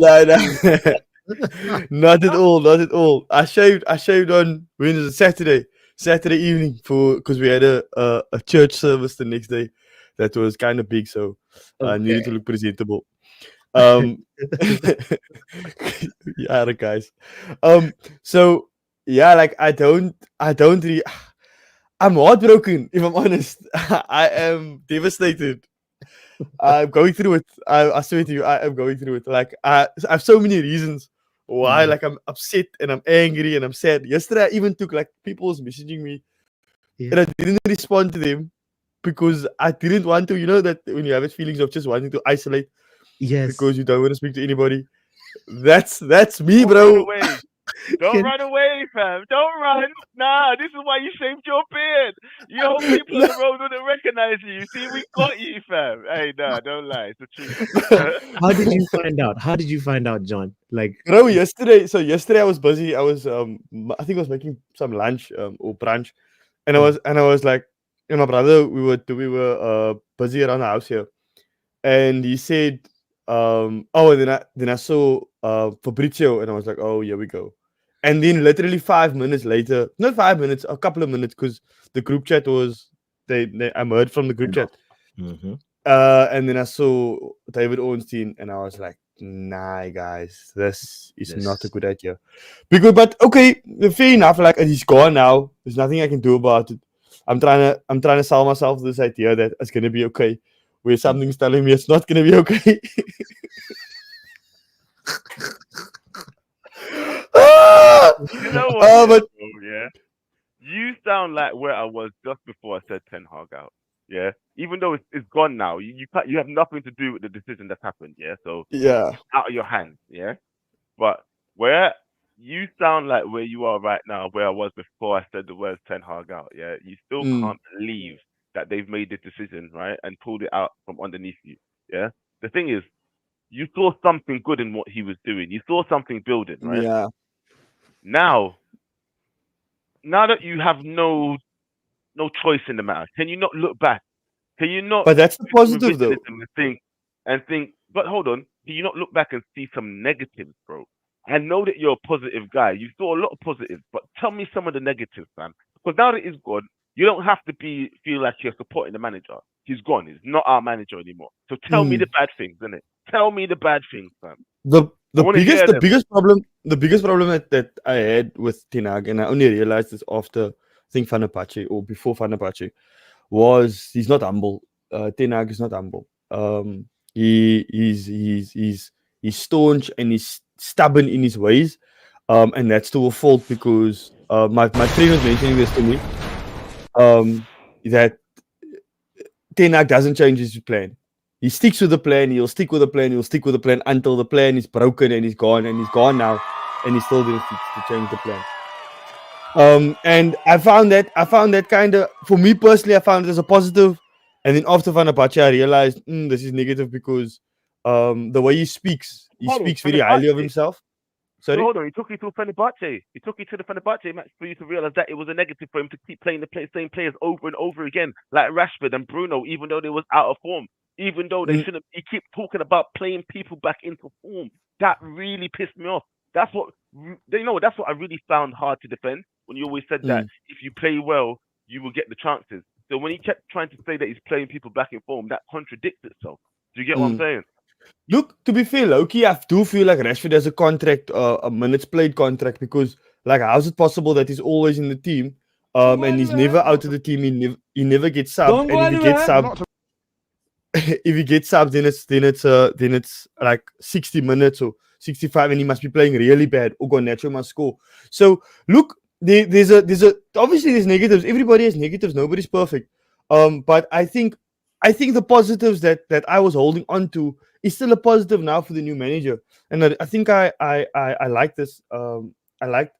Not at all, not at all. I shaved on when was it Saturday evening for because we had a church service the next day that was kind of big, so I needed to Okay. look presentable. Um, yeah, the guys. So yeah, like I don't really. I'm heartbroken if I'm honest. I am devastated. I'm going through it. I swear to you, I am going through it. Like I have so many reasons why. Mm, Like I'm upset and I'm angry and I'm sad. Yesterday, I even took like people was messaging me yeah. and I didn't respond to them because I didn't want to. You know that when you have feelings of just wanting to isolate Yes. because you don't want to speak to anybody. That's me, Don't run bro. away. Don't Can, run away, fam. Don't run. Nah, this is why you shaved your beard. You hope people on No, the road wouldn't recognize you. See, we got you, fam. Hey, nah, don't lie. It's the truth. how did you find out? How did you find out, John? Like, bro. Yesterday, so yesterday I was busy. I was I think I was making some lunch or brunch, and I oh, was like, and my brother we were busy around the house here, and he said, oh, and then I saw Fabrizio, and I was like, oh, here we go, and then literally 5 minutes later, not 5 minutes, a couple of minutes, because the group chat was they I heard from the group chat, mm-hmm. and then I saw David Ornstein, and I was like, nah, guys, this is not a This. good idea. Because, but okay, fair enough. Like he's gone now. There's nothing I can do about it. I'm trying to sell myself this idea that it's gonna be okay. Where something's telling me it's not gonna be okay. Ah! You know what? Yeah, But bro. Yeah. You sound like where I was just before I said Ten Hag out. Yeah. Even though it's gone now, you have nothing to do with the decision that's happened. Yeah. So yeah, out of your hands. Yeah. But where you sound like where you are right now, where I was before I said the words Ten Hag out. Yeah. You still mm, can't believe that they've made this decision, right, and pulled it out from underneath you. Yeah. The thing is, you saw something good in what he was doing. You saw something building, right? yeah. Now, now that you have no choice in the matter, can you not look back? Can you not But that's the do some positive though. revisionism and think? But hold on, can you not look back and see some negatives, bro? I know that you're a positive guy. You saw a lot of positives, but tell me some of the negatives, man. Because now that he's gone, you don't have to feel like you're supporting the manager. He's gone. He's not our manager anymore. So tell me Mm. the bad things, innit? Tell me the bad things, man. the I the want to biggest hear the them. biggest problem that I had with Tinag, and I only realized this after I think Fanapache or before Fanapache, was he's not humble. Tinag is not humble. He's staunch and he's stubborn in his ways, and that's to a fault because my friend was mentioning this to me, that Tenak doesn't change his plan. He sticks with the plan. He'll stick with the plan. He'll stick with the plan until the plan is broken and he's gone. And he's gone now, and he still didn't fix to change the plan. And I found that kind of, for me personally, I found it as a positive. And then after Fanapache, I realized this is negative because the way he Hold on, speaks very highly of himself. So Sorry. hold on, he took you to Fenerbahce. He took you to the Fenerbahce match for you to realize that it was a negative for him to keep playing the same players over and over again, like Rashford and Bruno, even though they was out of form, even though they Mm, shouldn't. He keep talking about playing people back into form. That really pissed me off. That's what That's what I really found hard to defend. When you always said that mm, if you play well, you will get the chances. So when he kept trying to say that he's playing people back in form, that contradicts itself. Do you get what I'm mm. saying? Look, to be fair, Loki, I do feel like Rashford has a contract, a minutes played contract, because like how is it possible that he's always in the team, and he's never out of the team. He never gets subbed, and if he gets subbed, if he gets subbed, then it's like 60 minutes or 65, and he must be playing really bad. Or Nacho must score. So look, there's obviously there's negatives. Everybody has negatives. Nobody's perfect. But I think I think the positives that I was holding on to is still a positive now for the new manager, and I think I like this. I like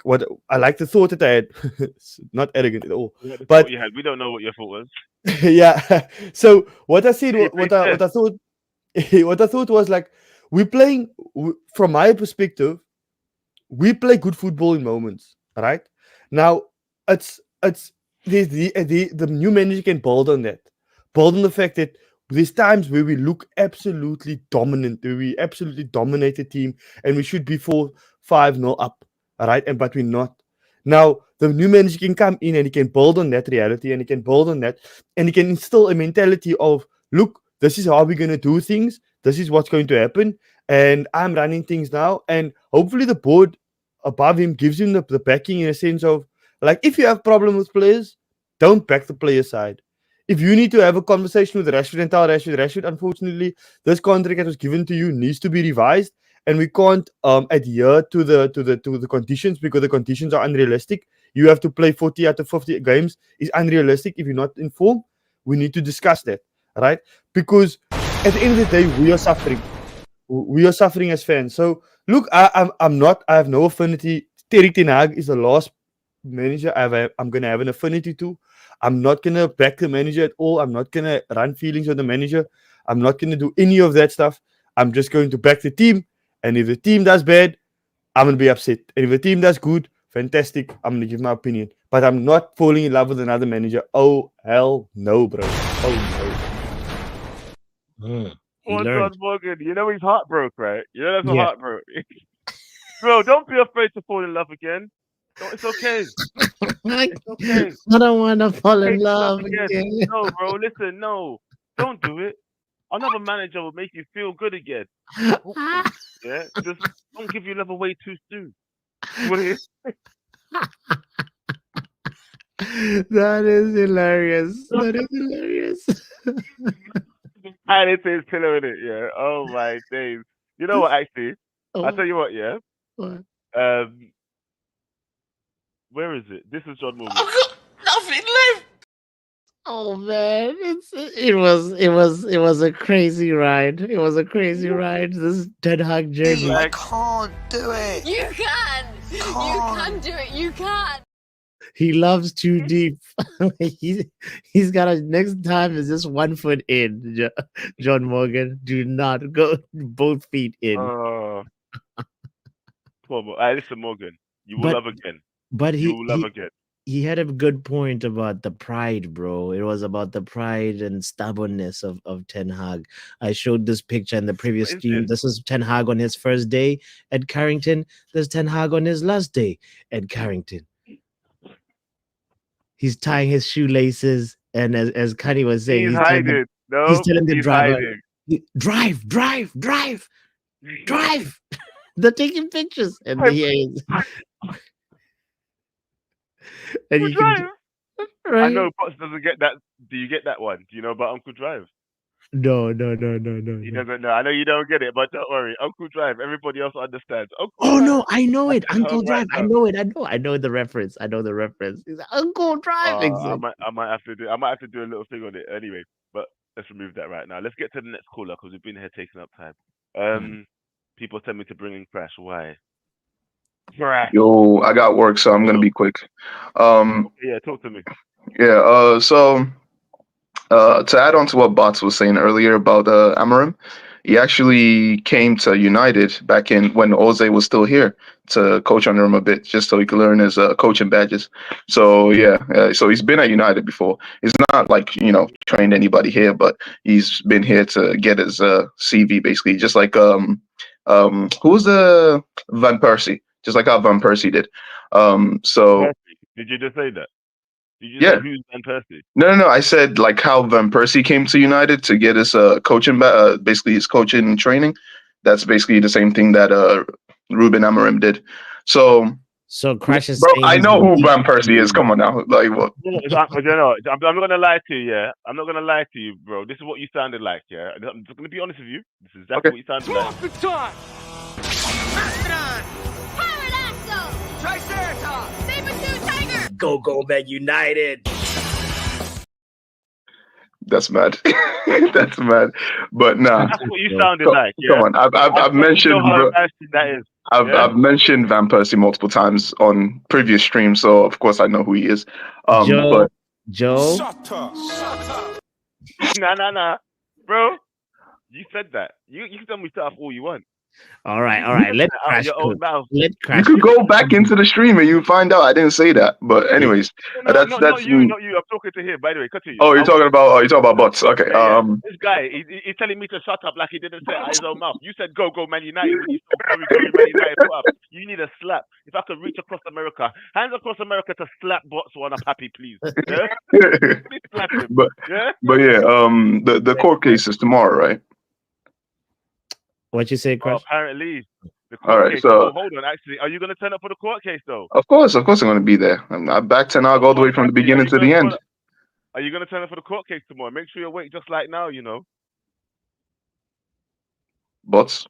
what I like the thought that I had. It's not arrogant at all, We had the thought but you had. We don't know what your thought was. yeah. So what I said, Hey, what I thought, what I thought was like from my perspective, we play good football in moments, right? Now, it's the new manager can build on that, build on the fact that there's times where we look absolutely dominant, where we absolutely dominate the team, and we should be 4-5-0 up, all right? And but we're not. Now, the new manager can come in and he can build on that reality, and he can build on that, and he can instill a mentality of, look, this is how we're going to do things. This is what's going to happen, and I'm running things now, and hopefully the board above him gives him the backing in a sense of, like, if you have problem with players, don't back the player side. If you need to have a conversation with Rashford and tell Rashford, unfortunately, this contract that was given to you needs to be revised, and we can't adhere to the conditions because the conditions are unrealistic. You have to play 40 out of 50 games is unrealistic if you're not in form. We need to discuss that, right? Because at the end of the day, we are suffering. We are suffering as fans. So look, I'm not. I have no affinity. Erik ten Hag is the last manager I'm gonna have an affinity to. I'm not gonna back the manager at all. I'm not gonna run feelings on the manager. I'm not gonna do any of that stuff. I'm just going to back the team. And if the team does bad, I'm gonna be upset. And if the team does good, fantastic. I'm gonna give my opinion. But I'm not falling in love with another manager. Oh hell no, bro. Oh no. Oh, John Morgan, you know he's heartbroken, right? You know that's a Yeah. heartbroken. Bro, don't be afraid to fall in love again. It's okay. It's okay. I don't want to fall in Take love again. again. No, bro, listen, no. Don't do it. Another manager will make you feel good again. Yeah? Just don't give your love away too soon. What it is. That is hilarious. That is hilarious. And it is pillow in it, yeah. Oh my days. You know what, actually? I'll tell you what, yeah. What? Where is it? This is John Morgan. I've got nothing left. Oh man, it was a crazy ride. It was a crazy ride. This Ten Hag journey. I can't do it. You can! You can do it! You can! He loves too deep. He's got a next time is just 1 foot in. John Morgan, do not go both feet in. Poor listen, Morgan, you will love again. But you will love again. He had a good point about the pride, bro. It was about the pride and stubbornness of Ten Hag. I showed this picture in the previous stream. This is Ten Hag on his first day at Carrington. There's Ten Hag on his last day at Carrington. He's tying his shoelaces, and as Cuddy was saying, he's hiding. He's telling the driver, hiding. drive. They're taking pictures, and he is. And you Drive. can, right? I know Potts doesn't get that. Do you get that one? Do you know about Uncle Drive? No. He doesn't know. I know you don't get it, but don't worry. Uncle Drive. Everybody else understands. No, I know it. Uncle Drive. I know it. I know the reference. He's like, Uncle Drive. I might have to do a little thing on it anyway. But let's remove that right now. Let's get to the next caller because we've been here taking up time. People tell me to bring in Crash. Why? Yo, I got work, so I'm gonna be quick. Yeah, talk to me. Yeah. So to add on to what Bots was saying earlier about Amarim, he actually came to United back in when Jose was still here to coach under him a bit, just so he could learn his coaching badges. So yeah, so he's been at United before. He's not like trained anybody here, but he's been here to get his CV basically, just like who's the Van Persie, just like how Van Persie did. So did you just say that? Yeah. Who's Van Persie? No. I said like how Van Persie came to United to get his coaching, basically his coaching training. That's basically the same thing that Ruben Amorim did. So Crash is bro, I know who Van Persie is. Come on now, like what? I'm not gonna lie to you. Yeah, I'm not gonna lie to you, bro. This is what you sounded like. Yeah, I'm just gonna be honest with you. This is exactly what you sounded like. Go Man United. That's mad. That's mad. But nah, That's what you Joe. sounded like, come yeah? on. I've You know mentioned how embarrassing that is, yeah? I've mentioned Van Persie multiple times on previous streams, so of course I know who he is. Joe, But Joe, Nah. Bro, you said that. You can tell me stuff all you want. all right, You said let's that out of crash your own course. mouth. Let's you crash could course. go back into the stream and you find out I didn't say that. But anyways, No, that's not you. I'm talking to him. By the way, continue. oh, you're talking about bots. Okay. Yeah. This guy, he's telling me to shut up like he didn't say it out of his own mouth. You said go Man United when you saw Curry Man United put up. You need a slap. If I could reach across America, hands across America to slap bots one up, happy please. Yeah, please slap him. but Yeah. yeah, the court case is tomorrow, right? What you say, Oh, Crash? apparently the All court right, case. so Oh, hold on. Actually, are you gonna turn up for the court case though? of course I'm going to be there. I'm back to Nog all the way from the beginning to the end. Are you gonna turn up for the court case tomorrow? Make sure you're awake just like now. You know. Bots.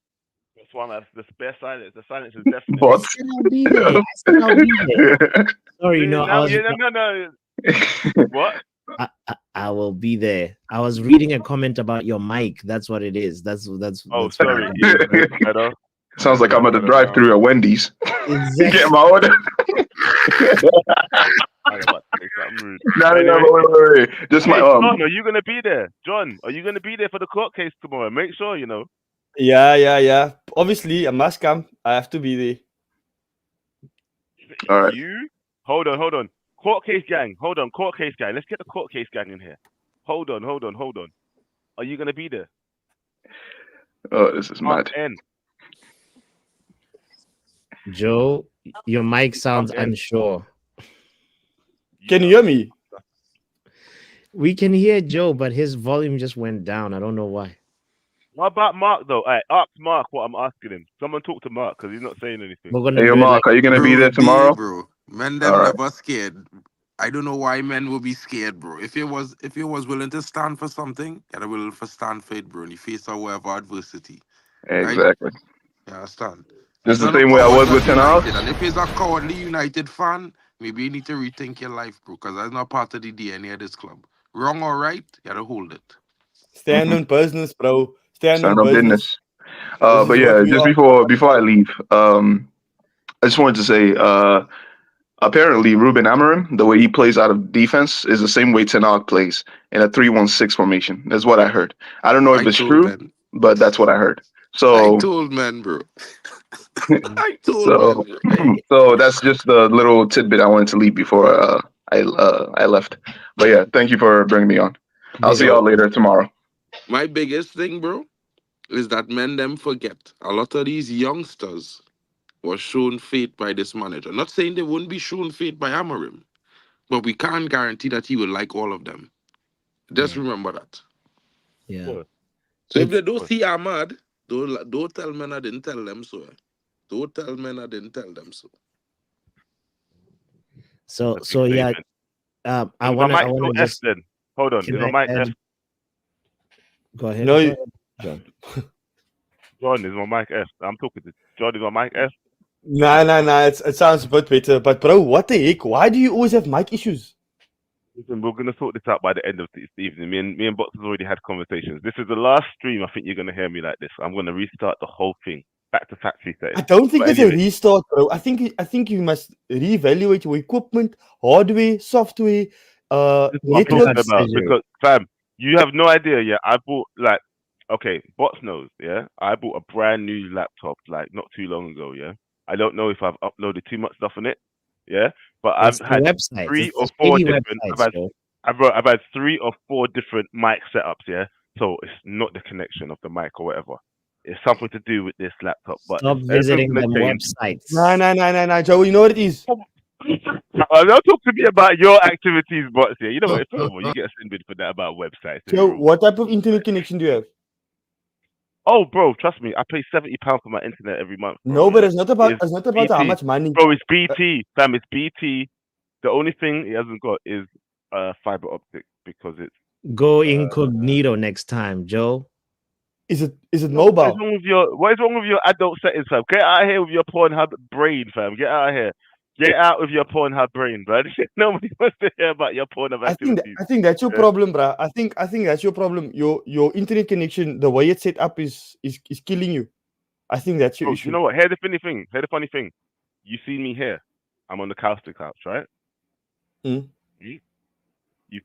That's one. That's the spare silence. The silence is deafening. Bots. I'll be there. I said I'll be there. Sorry, no, I was. No. What? I will be there. I was reading a comment about your mic. That's what it is. That's. Oh, that's sorry. what Sounds like I'm at the drive-through at Wendy's. Exactly. Get my order. Wait. Just my John, are you gonna be there? John, are you gonna be there for the court case tomorrow? Make sure you know. Yeah. Obviously, I must come. I have to be there. All right. You? Hold on. Court case gang. Hold on. Court case gang. Let's get the court case gang in here. Hold on. Are you gonna be there? Oh, this is mad. Joe, your mic sounds unsure. Can you hear me? We can hear Joe, but his volume just went down. I don't know why. What about Mark though? All right, ask Mark what I'm asking him. Someone talk to Mark because he's not saying anything. Hey, yo, Mark, are you gonna be there tomorrow? Bro, men them never scared. I don't know why men will be scared, bro. If you was willing to stand for something, you're willing to stand for it, bro. And you face whatever adversity. Exactly. Right? You understand? Just the same way I was with Tenor. And if he's a cowardly United fan, maybe you need to rethink your life, bro, because that's not part of the DNA of this club. Wrong or right, you gotta hold it. Stand on business, bro. Stand on business. But yeah, just before I leave, I just wanted to say, apparently Ruben Amorim, the way he plays out of defense is the same way Tenag plays in a 3-1-6 formation. That's what I heard. I don't know if it's true, but that's what I heard. So I told man, bro. I told man. So that's just the little tidbit I wanted to leave before I left. But yeah, thank you for bringing me on. I'll see y'all later tomorrow. My biggest thing, bro, is that men them forget a lot of these youngsters were shown faith by this manager. I'm not saying they wouldn't be shown faith by Amorim, but we can't guarantee that he will like all of them. Just remember that. Yeah. So if they don't see Ahmad, don't tell men I didn't tell them so. Don't tell men I didn't tell them so. So yeah. I want to just hold on. Is my mic F? Go ahead. No, John. John, is my mic F? I'm talking to John. Is my mic F? Nah. It sounds a bit better. But bro, what the heck? Why do you always have mic issues? Listen, we're gonna sort this out by the end of this evening. Me and Box has already had conversations. This is the last stream. I think you're gonna hear me like this. I'm gonna restart the whole thing back to factory setting. I don't think it's a restart, bro. I think you must reevaluate your equipment, hardware, software, networks. Because fam, you have no idea. Yeah, I bought Box knows. Yeah, I bought a brand new laptop not too long ago. Yeah, I don't know if I've uploaded too much stuff on it. Yeah, but I've had 3 or 4 different. I've had 3 or 4 different mic setups. Yeah, so it's not the connection of the mic or whatever. It's something to do with this laptop. But stop visiting them websites. Nah, Joe. You know what it is. Don't talk to me about your activities, Bots. Yeah, you know what? You get offended for that about websites. Joe, what type of internet connection do you have? Oh, bro, trust me. I pay £70 for my internet every month. Bro. No, but it's not about BT. how much money. Bro, it's BT, fam. It's BT. The only thing it hasn't got is fiber optic because it's go incognito next time, Joe. Is it mobile? What is wrong with your adult settings, fam? Get out of here with your Pornhub brain, fam. Get out of here. Get out with your Pornhub brain, bud. Nobody wants to hear about your Pornhub activities. I think that's your Yeah. problem, bruh. I think that's your problem. Your internet connection, the way it's set up, is killing you. I think that's your Oh, issue. you know what? Here's the funny thing. You see me here. I'm on the couch, right? Mm. You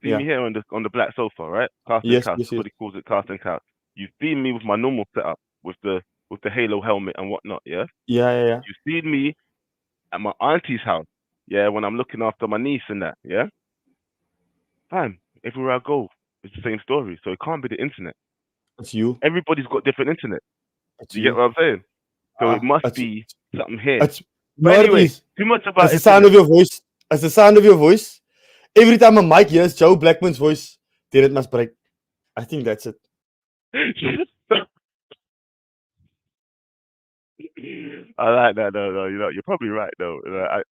see Yeah. me here on the black sofa, right? Casting Yes, couch. yes, yes. Everybody calls it casting couch. You see me with my normal setup, with the Halo helmet and whatnot. Yeah. Yeah. You see me at my auntie's house. Yeah, when I'm looking after my niece and that. Yeah. Fine. Everywhere I go, it's the same story. So it can't be the internet. It's you. Everybody's got different internet. It's You you. get what I'm saying? So it must it's- be something here. It's But what it anyway, is. too much about As the sound of your voice. As the sound of your voice. Every time a mic hears Joe Blackman's voice, then it must break. I think that's it. I like that. No, you're probably right though.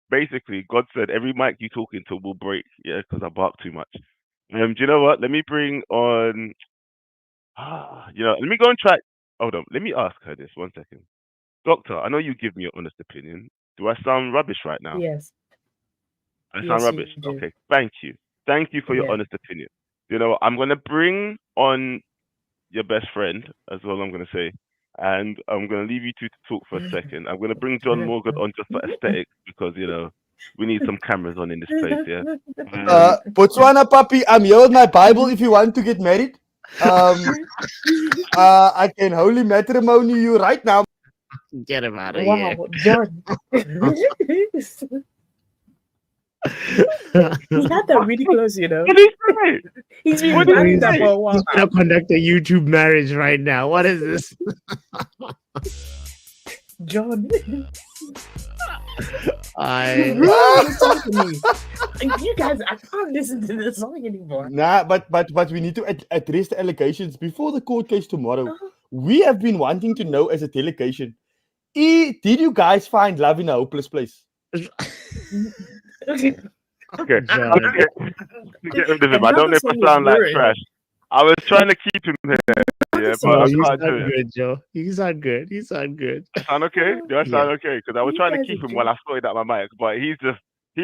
Basically, God said every mic you talk into will break. Yeah, because I bark too much. Do you know what? Let me bring on. Let me go and try. Hold on. Let me ask her this 1 second. Doctor, I know you give me your honest opinion. Do I sound rubbish right now? Yes. I sound Yes, you rubbish. do. Okay, thank you. Thank you for your Yeah. honest opinion. You know what? I'm gonna bring on your best friend, as well. I'm gonna say, and I'm gonna leave you two to talk for a second. I'm gonna bring John Morgan on just for aesthetics because we need some cameras on in this place. Yeah. Botswana puppy, I'm here with my Bible if you want to get married. I can holy matrimony you right now. Get him out of here. Wow, John. He had that really close, you know. What did he say? He's been What did he planning that say? for a while. He's gonna conduct a YouTube marriage right now. What is this? John. I You ruined the song for me. You guys, I can't listen to this song anymore. Nah, but we need to address the allegations before the court case tomorrow. We have been wanting to know as a delegation. Did you guys find love in a hopeless place? Okay. John. Okay. Get rid of him. I don't know if I sound like trash. I was trying to keep him here, yeah, but Oh, I you can't sound do it. good, Joe. You sound good. You sound good. I sound okay? Do I sound okay? Because I was You trying to guys keep are him while I sorted out my mic, but he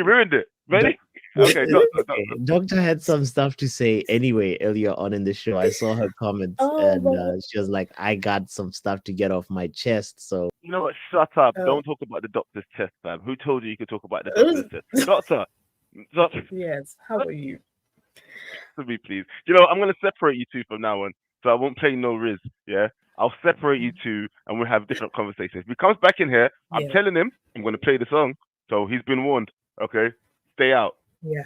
ruined it. Ready? Okay, Okay. doctor. Doctor had some stuff to say anyway earlier on in the show. I saw her comments and she was like, I got some stuff to get off my chest. So You know what? Shut up. Don't talk about the doctor's chest, fam. Who told you could talk about the doctor's chest? Doctor. Yes, how are you? To me, please. You know, I'm going to separate you two from now on. So I won't play no Riz, yeah? I'll separate you two and we'll have different conversations. If he comes back in here, I'm Yeah. telling him I'm going to play the song. So he's been warned, okay? Stay out. Yeah.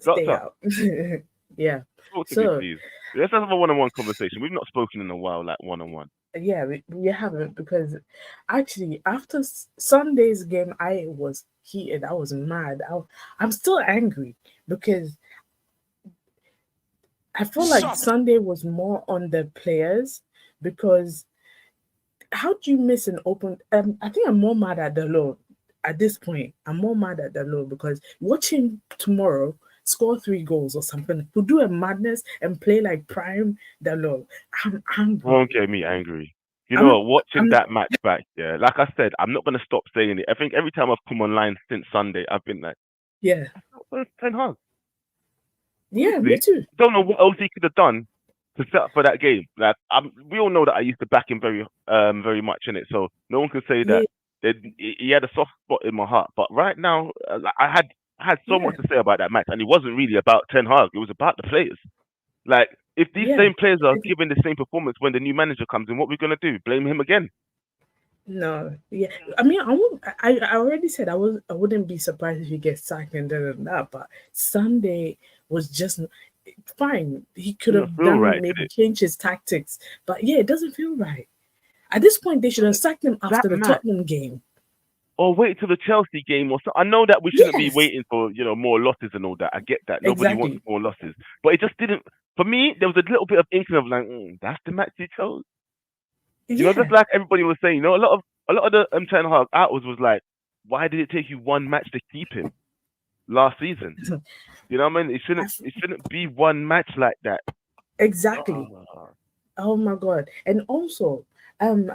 Doctor. Stay out. Yeah. Talk to So- me, please. Let's have a one-on-one conversation. We've not spoken in a while, like one-on-one. Yeah, we haven't, because actually after Sunday's game, I was heated. I was mad. I'm still angry because I feel like Sunday was more on the players, because how do you miss an open? I think I'm more mad at the law at this point. I'm more mad at the law because watching tomorrow score 3 goals or something, to do a madness and play like prime the law. I'm angry. Won't get me angry. You know what? Watching that match back, yeah, like I said, I'm not going to stop saying it. I think every time I've come online since Sunday, I've been like, Yeah. Ten Hag. Yeah, me too. Don't know what else he could have done to set up for that game. Like, we all know that I used to back him very much in it. So no one could say that he had a soft spot in my heart. But right now, I had so much to say about that match, and it wasn't really about Ten Hag. It was about the players. Like, if these same players are giving the same performance when the new manager comes in, what we're gonna do? Blame him again? No, yeah. I mean, I already said I wouldn't be surprised if he gets sacked and that. But Sunday was just fine. He could have done maybe change his tactics, but yeah, it doesn't feel right. At this point, they should have sacked him after the Tottenham game. Or wait till the Chelsea game or something. I know that we shouldn't be waiting for more losses and all that. I get that. Nobody wants more losses, but it just didn't. For me, there was a little bit of inkling of like, that's the match he chose. You know, just like everybody was saying, a lot of the Ten Hag outwards was like, why did it take you one match to keep him last season? You know what I mean? It shouldn't be one match like that. Exactly. Oh my god. And also,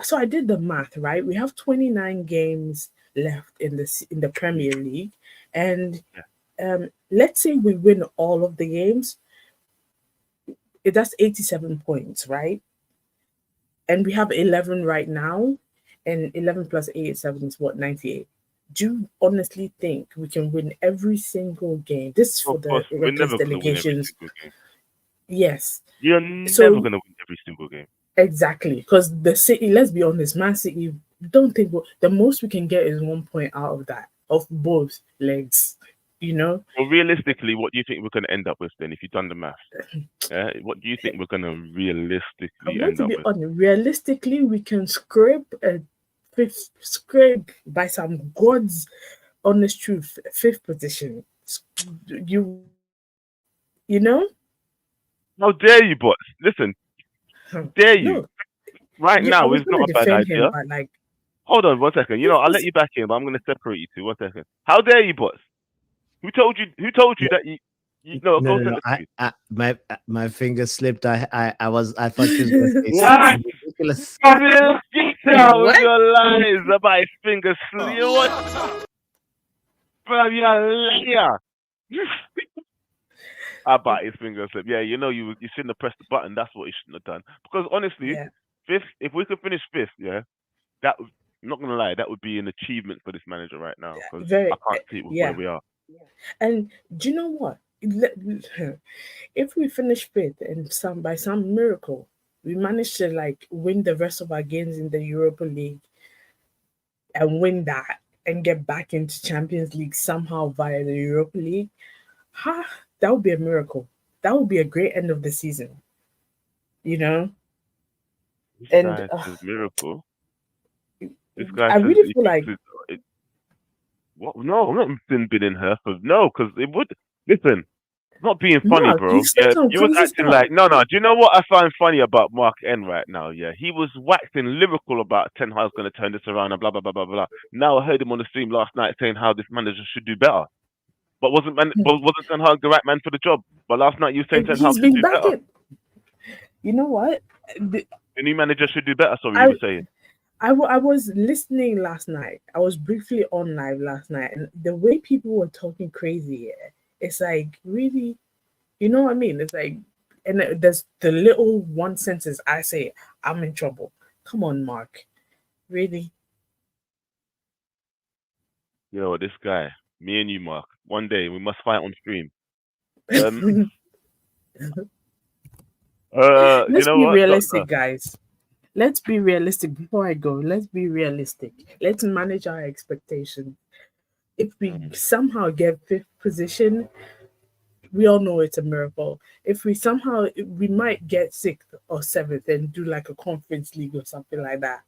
so I did the math, right? We have 29 games left in the Premier League, and let's say we win all of the games, that's 87 points, right? And we have 11 right now, and 11 plus 87 is what, 98. Do you honestly think we can win every single game? This is for Of the course, we're reckless never going to win every delegations. single game. Yes. You're never So going to win every single game. exactly, because the City, let's be honest, Man City, don't think the most we can get is 1 point out of that, of both legs, you know? Well, realistically, what do you think we're going to end up with then if you've done the math? Yeah, what do you think we're going to I'm realistically going end to up be with? honest. Realistically, we can scrape a fifth, scrape by some God's honest truth, fifth position. You, you know? How dare you, boss? Listen, dare you? No, Right yeah, I now was is not gonna a bad defend him, idea. but like Hold on 1 second. fifth I'll let you back in, but I'm going to separate you two. 1 second. How dare you, boss? Who told you? Who told you that you? No, No, go no, send no. it to me. My finger slipped. I thought you was gonna say What? something ridiculous. Get out with what? your lies about his finger slip. You what? Bro, you're a liar. About his finger slip. Yeah, you shouldn't have pressed the button. That's what you shouldn't have done. Because honestly, Yeah, fifth. If we could finish fifth, yeah, that would. I'm not gonna lie, that would be an achievement for this manager right now. Because I very, can't see it with where yeah. we are. And do you know what? If we finish fifth and by some miracle we manage to like win the rest of our games in the Europa League and win that and get back into Champions League somehow via the Europa League, ha, that would be a miracle. That would be a great end of the season, you know? This And guy says miracle. This guy I says really he feel thinks like it. What? No, I'm not been in her for no, because it would. Listen, not being funny, Mark, bro. you've said Yeah, some you was crazy acting stuff. like no. Do you know what I find funny about Mark N right now? Yeah, he was waxing lyrical about Ten Hag's going to turn this around and blah blah blah blah blah. Now I heard him on the stream last night saying how this manager should do better. But wasn't Ten Hag the right man for the job? But last night you saying Ten Hag He's should been do back better. in. You know what? The- The new manager should do better. Sorry, you I were saying. I was listening last night. I was briefly on live last night, and the way people were talking crazy, yeah, it's like really, you know what I mean? It's like, and there's the little one sentence I say, I'm in trouble. Come on, Mark, really? This guy, me and you, Mark. One day we must fight on stream. Um. You Let's know be what, Doctor? realistic, guys. Let's be realistic before I go. Let's be realistic. Let's manage our expectations. If we Mm. somehow get fifth position, we all know it's a miracle. If we somehow we might get sixth or seventh and do like a conference league or something like that.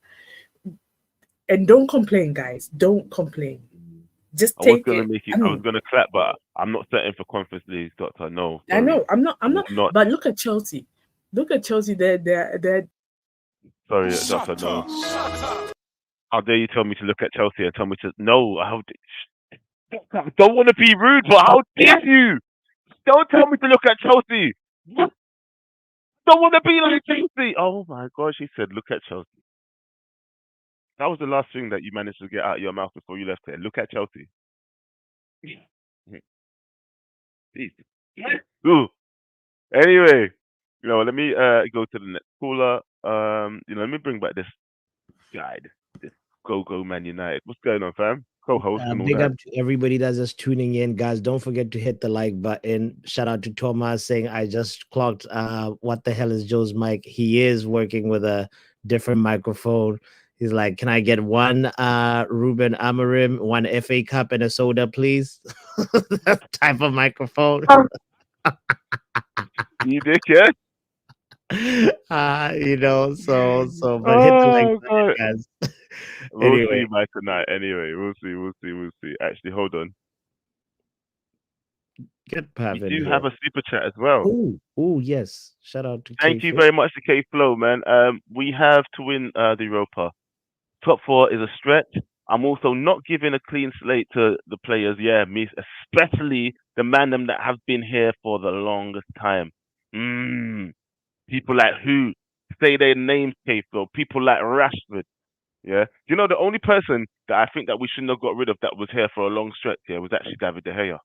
And don't complain, guys. Don't complain. Just I was take gonna it. make it. I I was mean, gonna clap, but I'm not setting for conference league, Doctor. No, I sorry, know I'm not. I'm I'm not. not. But look at Chelsea. Look at Chelsea. They're Sorry, Doctor. No. How dare you tell me to look at Chelsea and tell me to no? I don't want to be rude, but how dare you? Don't tell me to look at Chelsea. Don't want to be like Chelsea. Oh my gosh, he said, look at Chelsea. That was the last thing that you managed to get out of your mouth before you left here. Look at Chelsea. Jeez. Ooh. Anyway, let me go to the next caller. Let me bring back this guy, this go Man United. What's going on, fam? Co-host and all Big that. up to everybody that's just tuning in, guys. Don't forget to hit the like button. Shout out to Thomas saying I just clocked. What the hell is Joe's mic? He is working with a different microphone. He's like, can I get one Ruben Amorim, one FA Cup, and a soda, please? That type of microphone. You dickhead. But hit the like button, God. guys. We'll Anyway. see by tonight. Anyway, we'll see. Actually, hold on. Get Pav We in do here. have a super chat as well. Oh, yes. Shout out to Thank you very much to K Flow, man. We have to win the Europa. Top four is a stretch. I'm also not giving a clean slate to the players. Yeah, me, especially the man them that have been here for the longest time. People like who say their names, K Flow. People like Rashford. Yeah. Do you know the only person that I think that we shouldn't have got rid of that was here for a long stretch here was actually David De Gea.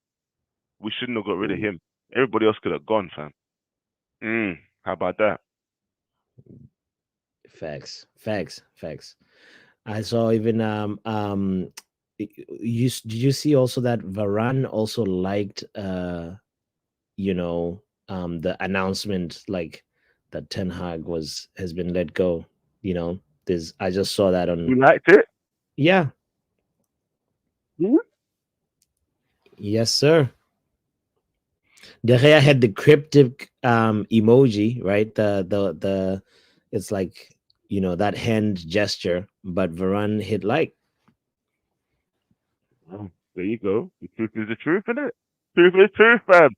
We shouldn't have got rid of him. Everybody else could have gone, fam. How about that? Facts. I saw even did you see also that Varane also liked the announcement like that Ten Hag has been let go. There's I just saw that You on. liked it? Yeah. Hmm? Yes, sir. De Gea had the cryptic emoji, right? The it's like that hand gesture, but Varane hit like. Oh, there you go. The truth is the truth, isn't it? Truth is truth, fam.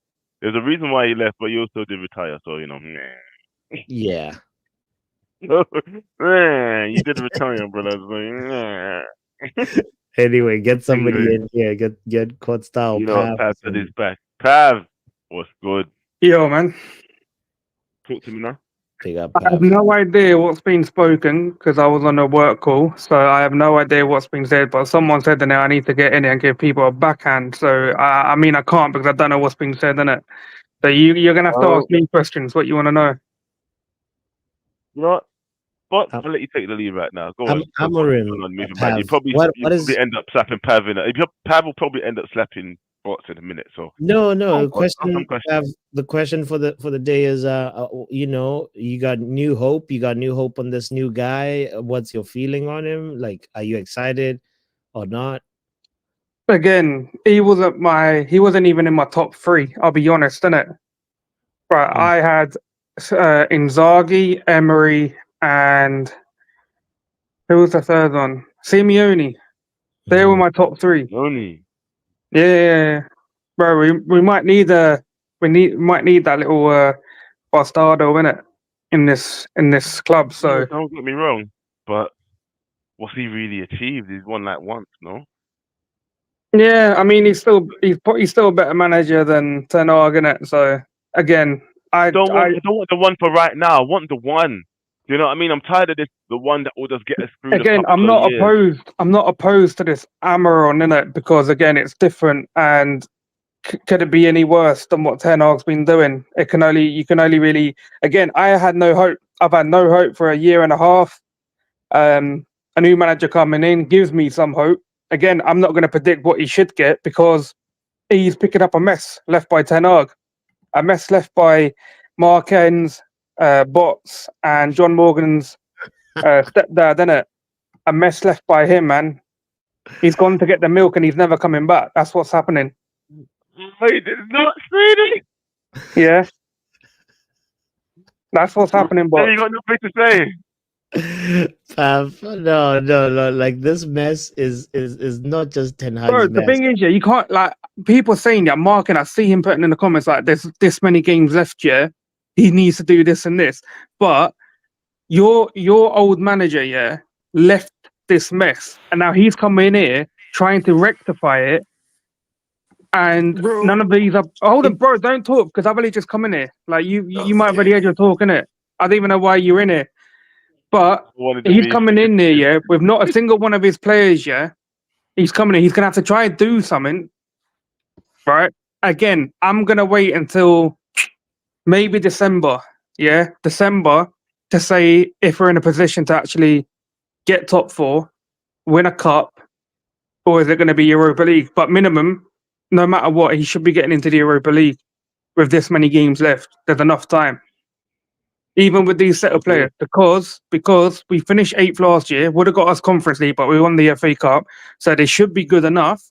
There's a reason why he left, but he also did retire. So Yeah. you did retire, brother. So, Anyway, get somebody anyway, in here. Get court style you know what? pass. Pav said his back. Pav, what's good? Yo, man. Talk to me now. Pick up I have Pav. no idea what's been spoken because I was on a work call, so I have no idea what's been said. But someone said that now I need to get in here and give people a backhand. So I mean, I can't because I don't know what's been said in it. So you're gonna have to Well, ask me questions. What you want to know? you know what? But Um, I'll let you take the lead right now. Go on, because what's Amorim, going on, moving man? Pav. You What probably is end up slapping Pav in it. Pav will probably end up slapping Bots in a minute. So no go no on, ask some question, questions. Pav? The question for the day is you got new hope. You got new hope on this new guy. What's your feeling on him? Like, are you excited or not? Again, he wasn't even in my top three. I'll be honest, innit? Right, Mm, I had Inzaghi, Emery, and who was the third one? Simeone. They were mhm. my top three. Only. Yeah, bro. We might need might need that little bastardo in it in this club. Yeah, So don't get me wrong, but what's he really achieved? He's won like once, no? yeah, I mean he's still a better manager than Ten Hag in it. So again, I don't want the one for right now. I want the one. Do you know what I mean? I'm tired of this. The one that will just get us through the couple of years. I'm not opposed to this Amaron in it because again it's different and could it be any worse than what Ten Hag's been doing? You can only really again. I had no hope. I've had no hope for a year and a half. A new manager coming in gives me some hope. Again, I'm not going to predict what he should get because he's picking up a mess left by Ten Hag, a mess left by Markens, Bots, and John Morgan's stepdad. Innit? A mess left by him, man. He's gone to get the milk and he's never coming back. That's what's happening. Wait, did not say that. Yeah, that's what's happening, Then you Bots. got nothing to say. No. Like, this mess is not just Ten Hag's Bro, the mess. thing is, yeah, you can't like people saying that Mark and I see him putting in the comments like there's this many games left, yeah. He needs to do this and this. But your old manager, yeah, left this mess. And now he's come in here trying to rectify it. And Bro, none of these are hold on, It, bro, don't talk because I've only just come in here. Like you might have already had okay. your talk in it. I don't even know why you're in here. But I wanted to he's be. coming in there, yeah, with not a single one of his players, yeah. He's coming in, he's gonna have to try and do something. Right. Again, I'm gonna wait until maybe December. Yeah, December to say if we're in a position to actually get top four, win a cup, or is it going to be Europa League? But minimum, no matter what, he should be getting into the Europa League with this many games left. There's enough time, even with these set of Okay. players, because we finished eighth last year, would have got us Conference League, but we won the FA Cup, so they should be good enough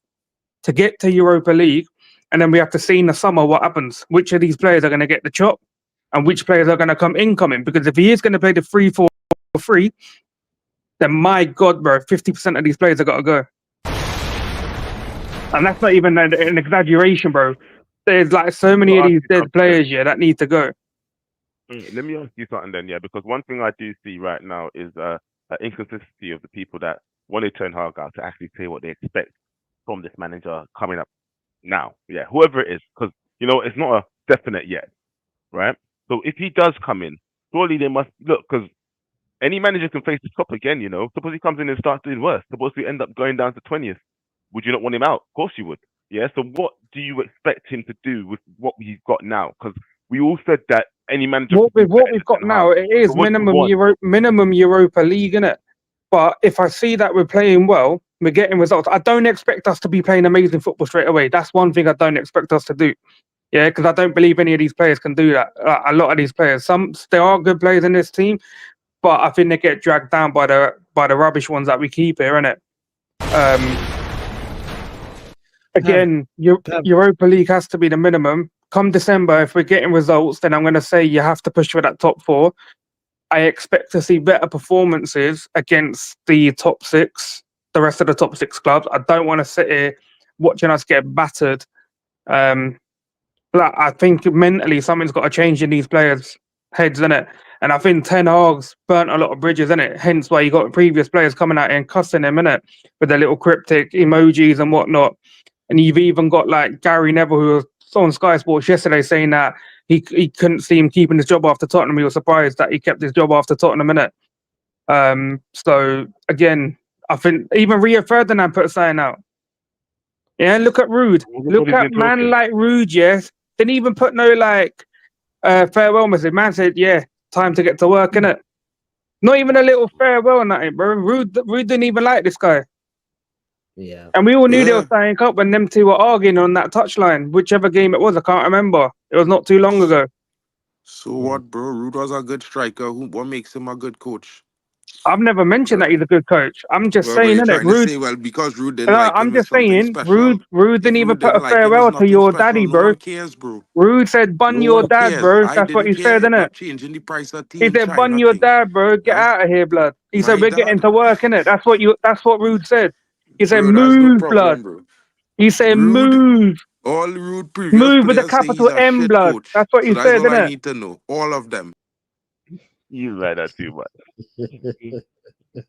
to get to Europa League, and then we have to see in the summer what happens. Which of these players are going to get the chop, and which players are going to come incoming? Because if he is going to play the 3-4-3, then my God, bro, 50% of these players have got to go, and that's not even an exaggeration, bro. There's like so Let me many of ask these you dead something then. players, yeah, that need to go. Let me ask you something then, yeah, because one thing I do see right now is an inconsistency of the people that want to turn Hag out to actually say what they expect from this manager coming up now. Yeah, whoever it is, because it's not a definite yet, right? So if he does come in, surely they must look because Any manager can face the top again, you know. Suppose he comes in and starts doing worse. Suppose we end up going down to 20th. Would you not want him out? Of course you would. Yeah. So what do you expect him to do with what he's got now? Because we all said that any manager What could do with what better we've than got Ten now, Hag. it is So what do you want? minimum Europa League, innit? But if I see that we're playing well, we're getting results. I don't expect us to be playing amazing football straight away. That's one thing I don't expect us to do. Yeah, because I don't believe any of these players can do that. A lot of these players, there are good players in this team, but I think they get dragged down by the rubbish ones that we keep here, innit? Again, Europa League has to be the minimum. Come December, if we're getting results, then I'm going to say you have to push for that top 4. I expect to see better performances against the top 6, the rest of the top 6 clubs. I don't want to sit here watching us get battered. I think mentally something's got to change in these players' heads, innit? And I think Ten Hag's burnt a lot of bridges, innit? Hence why you got previous players coming out and cussing him, innit? With their little cryptic emojis and whatnot. And you've even got like Gary Neville, who was on Sky Sports yesterday, saying that he couldn't see him keeping his job after Tottenham. He was surprised that he kept his job after Tottenham, innit? So again, I think even Rio Ferdinand put a sign out. Yeah, look at Rude. Look at man like Rude, yes. Didn't even put no like farewell message. Man said, yeah, time to get to work, innit? Not even a little farewell, nothing, bro. Rude didn't even like this guy. Yeah. And we all knew they were signing up when them two were arguing on that touchline, whichever game it was. I can't remember. It was not too long ago. So what, bro? Rude was a good striker. What makes him a good coach? I've never mentioned that he's a good coach. I'm just saying, you're innit? trying Rude. to say, well, because Rude didn't like I'm him, it's just something saying, special. Rude didn't even Rude put a didn't like him, it's farewell to nothing your special. daddy, No bro. one cares, bro. Rude said, bun No your one dad, cares. bro. I That's what didn't he said, care. innit? Not changing the price of tea He in said, China, bun your King. dad, bro. Get Right? out of here, blood. He said, My we're getting dad. to work, innit? That's what Rude said. He said, Bro, that's the move, blood. problem, bro. He said, Rude, move. all Rude previous Move with the players say he's capital a M, shit blood. coach. That's what So he that's said, all I innit? need to know. All of them. You read that too much.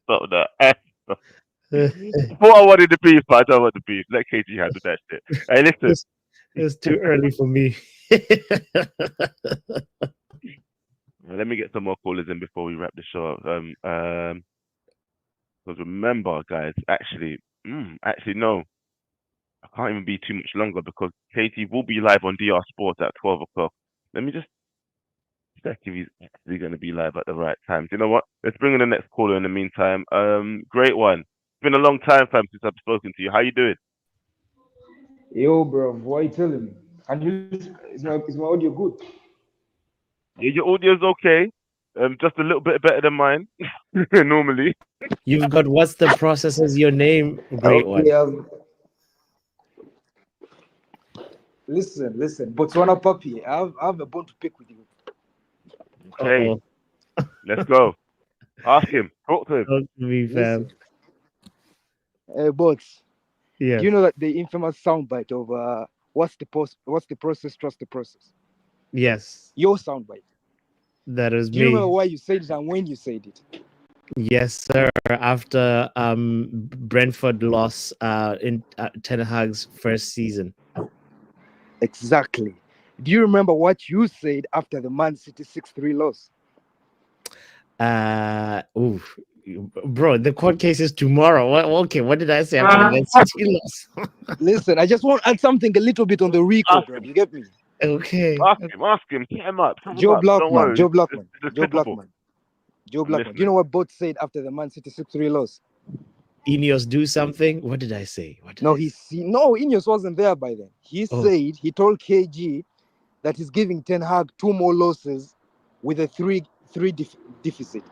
Stop that. What I wanted the beef, but I don't want the beef. Let KG handle that shit. Hey, listen. It's too early for me. Let me get some more callers in before we wrap the show up. Because remember, guys, actually, no. I can't even be too much longer because KT will be live on DR Sports at 12 o'clock. Let me just check if he's actually going to be live at the right time. Do you know what? Let's bring in the next caller in the meantime. Great one. It's been a long time, fam, since I've spoken to you. How you doing? Yo, bro, what are you telling me? And is my audio good? Yeah, your audio's okay. Just a little bit better than mine, normally. You've got what's the process as your name? Great one. Okay, listen. Botswana puppy, I have a bone to pick with you. Okay, let's go. Ask him. Talk to him. Talk to me, fam. Hey, Bots. Yeah. Do you know that the infamous soundbite of what's the process, trust the process? Yes. Your soundbite. That is Do you me. remember why you said it and when you said it? Yes, sir. After Brentford lost in Ten Hag's first season. Exactly. Do you remember what you said after the Man City 6-3 loss? Bro, the court case is tomorrow. What did I say after the Man City loss? Listen, I just want to add something a little bit on the Rico, bro. You get me? Okay. Ask him. Get him up. Joe Blackman. Blackman. Do you know what Bot said after the Man City 6-3 loss? Ineos do something. What did I say? Ineos wasn't there by then. He told KG that he's giving Ten Hag 2 more losses with a 3 deficit.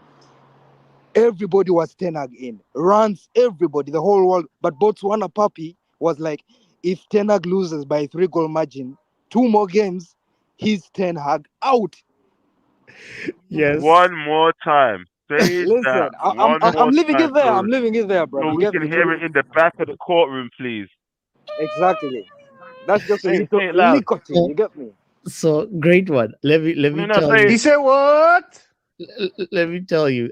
Everybody was Ten Hag in. Runs, everybody, the whole world. But Botswana Puppy was like, if Ten Hag loses by 3-goal margin, 2 more games, he's Ten Hag out. Yes. One more time. Say Listen, that. I'm leaving it there. I'm leaving it there, bro. So we can hear it in the back of the courtroom, please. Exactly. That's just a little nicotine. You get me? So great one. Let me tell you. He said what? Let me tell you,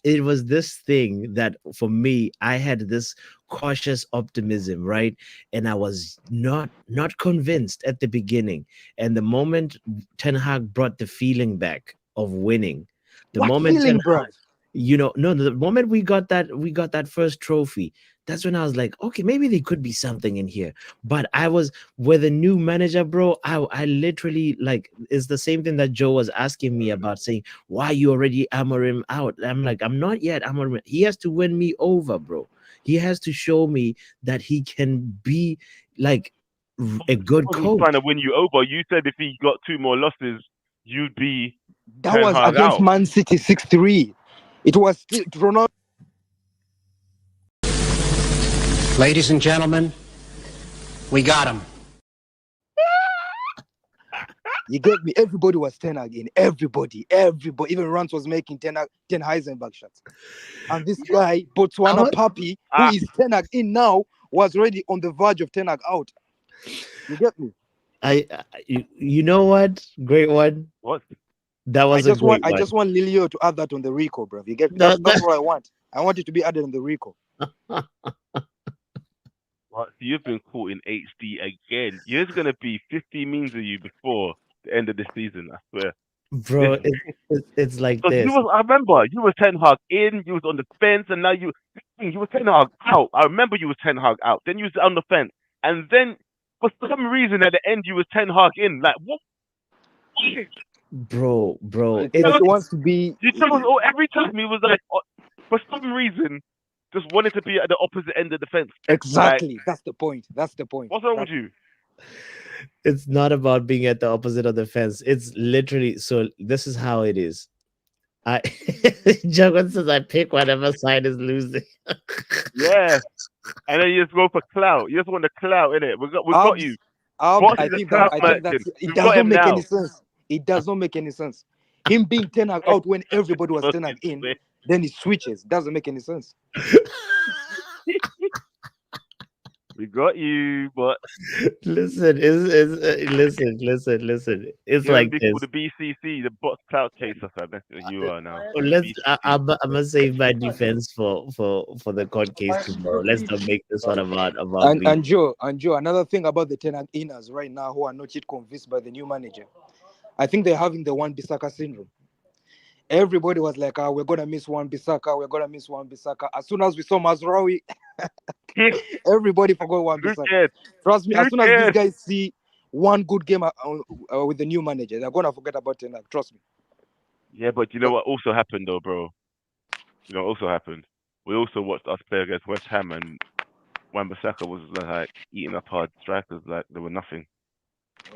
it was this thing that for me, I had this cautious optimism, right? And I was not convinced at the beginning. And the moment Ten Hag brought the feeling back of winning, the What moment feeling, bro? you know, no, the moment we got that first trophy, that's when I was like, okay, maybe there could be something in here. But I was with a new manager, bro. I literally, like, it's the same thing that Joe was asking me about, saying, why you already Amorim out? I'm like, I'm not yet Amorim. He has to win me over, bro. He has to show me that he can be like a good He was coach. trying to win you over. You said if he got 2 more losses, you'd be That Ten was Hag against out. Man City 6-3. It was still Ronaldo. Ladies and gentlemen, we got him. You get me? Everybody was Ten Hag in. Everybody. Even Rance was making 10 Heisenberg shots. And this guy, Botswana Papi, who is Ten Hag in now, was already on the verge of Ten Hag out. You get me? You know what? Great one. What? That was I one. just want Lilio to add that on the Rico, bro. You get me? No, That's what I want. I want it to be added on the Rico. What? You've been caught in HD again. There's gonna be 50 memes of you before the end of the season. I swear. Bro, it's like this. I remember you was Ten Hag in, you was on the fence, and now you were Ten Hag out. I remember you was Ten Hag out. Then you was on the fence, and then for some reason at the end you was Ten Hag in. Like what? Bro, it wants to be. Every time he was like, for some reason, just wanted to be at the opposite end of the fence. Exactly. Like, that's the point. What's wrong with you? It's not about being at the opposite of the fence. It's literally, so this is how it is. Jaguar says I pick whatever side is losing. Yeah. And then you just go for clout. You just want the clout, innit? We got you. I think that it doesn't make any sense. It does not make any sense. Him being Ten Hag out when everybody was Ten Hag in, then he switches. Doesn't make any sense. We got you, but listen. It's like this. The BCC, the box clout chaser. That's what you are now. I'm gonna save my defense for the court case tomorrow. Let's not make this one about. And Joe, another thing about the Ten Hag inners right now who are not yet convinced by the new manager, I think they're having the Wan-Bissaka syndrome. Everybody was like, we're gonna miss Wan-Bissaka. As soon as we saw Mazraoui, everybody forgot Wan-Bissaka. Trust me, as soon as these guys see one good game with the new manager, they're gonna forget about Ten Hag. Trust me. Yeah, but you know what also happened though, bro? You know what also happened? We also watched us play against West Ham, and Wan-Bissaka was like eating up our strikers like they were nothing.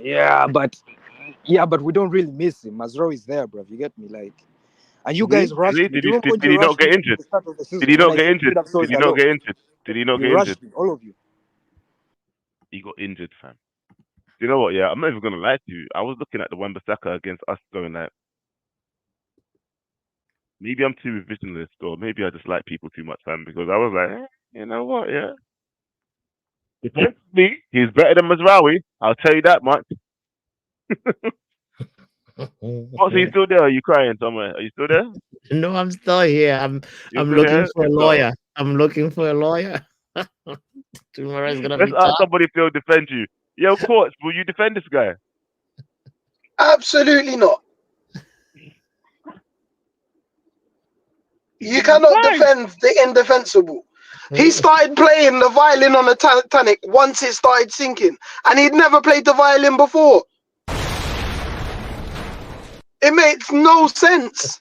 Yeah, but we don't really miss him. Mazraoui is there, bro. You get me? Like, and you guys rushed me. Did he not get injured? Did he not get injured? Did he not get injured? All of you. He got injured, fam. You know what? Yeah, I'm not even gonna lie to you. I was looking at the Wan-Bissaka against us, going like, maybe I'm too revisionist, or maybe I just like people too much, fam. Because I was like, you know what? Yeah, defensively, he's better than Mazraoui. I'll tell you that much. Are you still there? Are you crying somewhere? Are you still there? No, I'm still here. I'm looking for a lawyer. I'm looking for a lawyer. Tomorrow is gonna be tough. Somebody to defend you. Yo, coach, will you defend this guy? Absolutely not. You cannot defend the indefensible. He started playing the violin on the Titanic once it started sinking, and he'd never played the violin before. It makes no sense.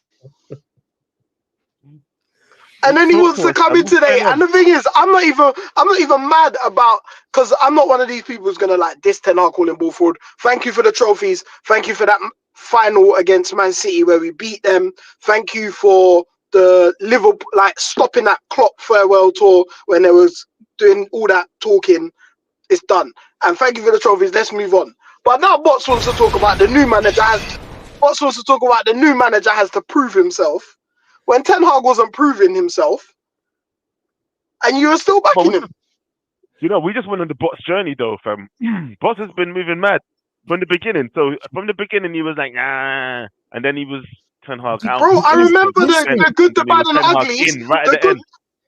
And then he wants to come in today. And the thing is, I'm not even mad about, because I'm not one of these people who's gonna like diss Ten Hag calling ball forward. Thank you for the trophies. Thank you for that final against Man City where we beat them. Thank you for the Liverpool, like stopping that Klopp farewell tour when they was doing all that talking. It's done. And thank you for the trophies. Let's move on. But now Bots wants to talk about the new manager. Bots wants to talk about the new manager has to prove himself. When Ten Hag wasn't proving himself, and you were still backing him. You know, we just went on the Bots journey though, fam. Bots has been moving mad from the beginning. So from the beginning, he was like, nah, and then he was Ten Hag out. Bro, I remember the good, the bad, and uglies.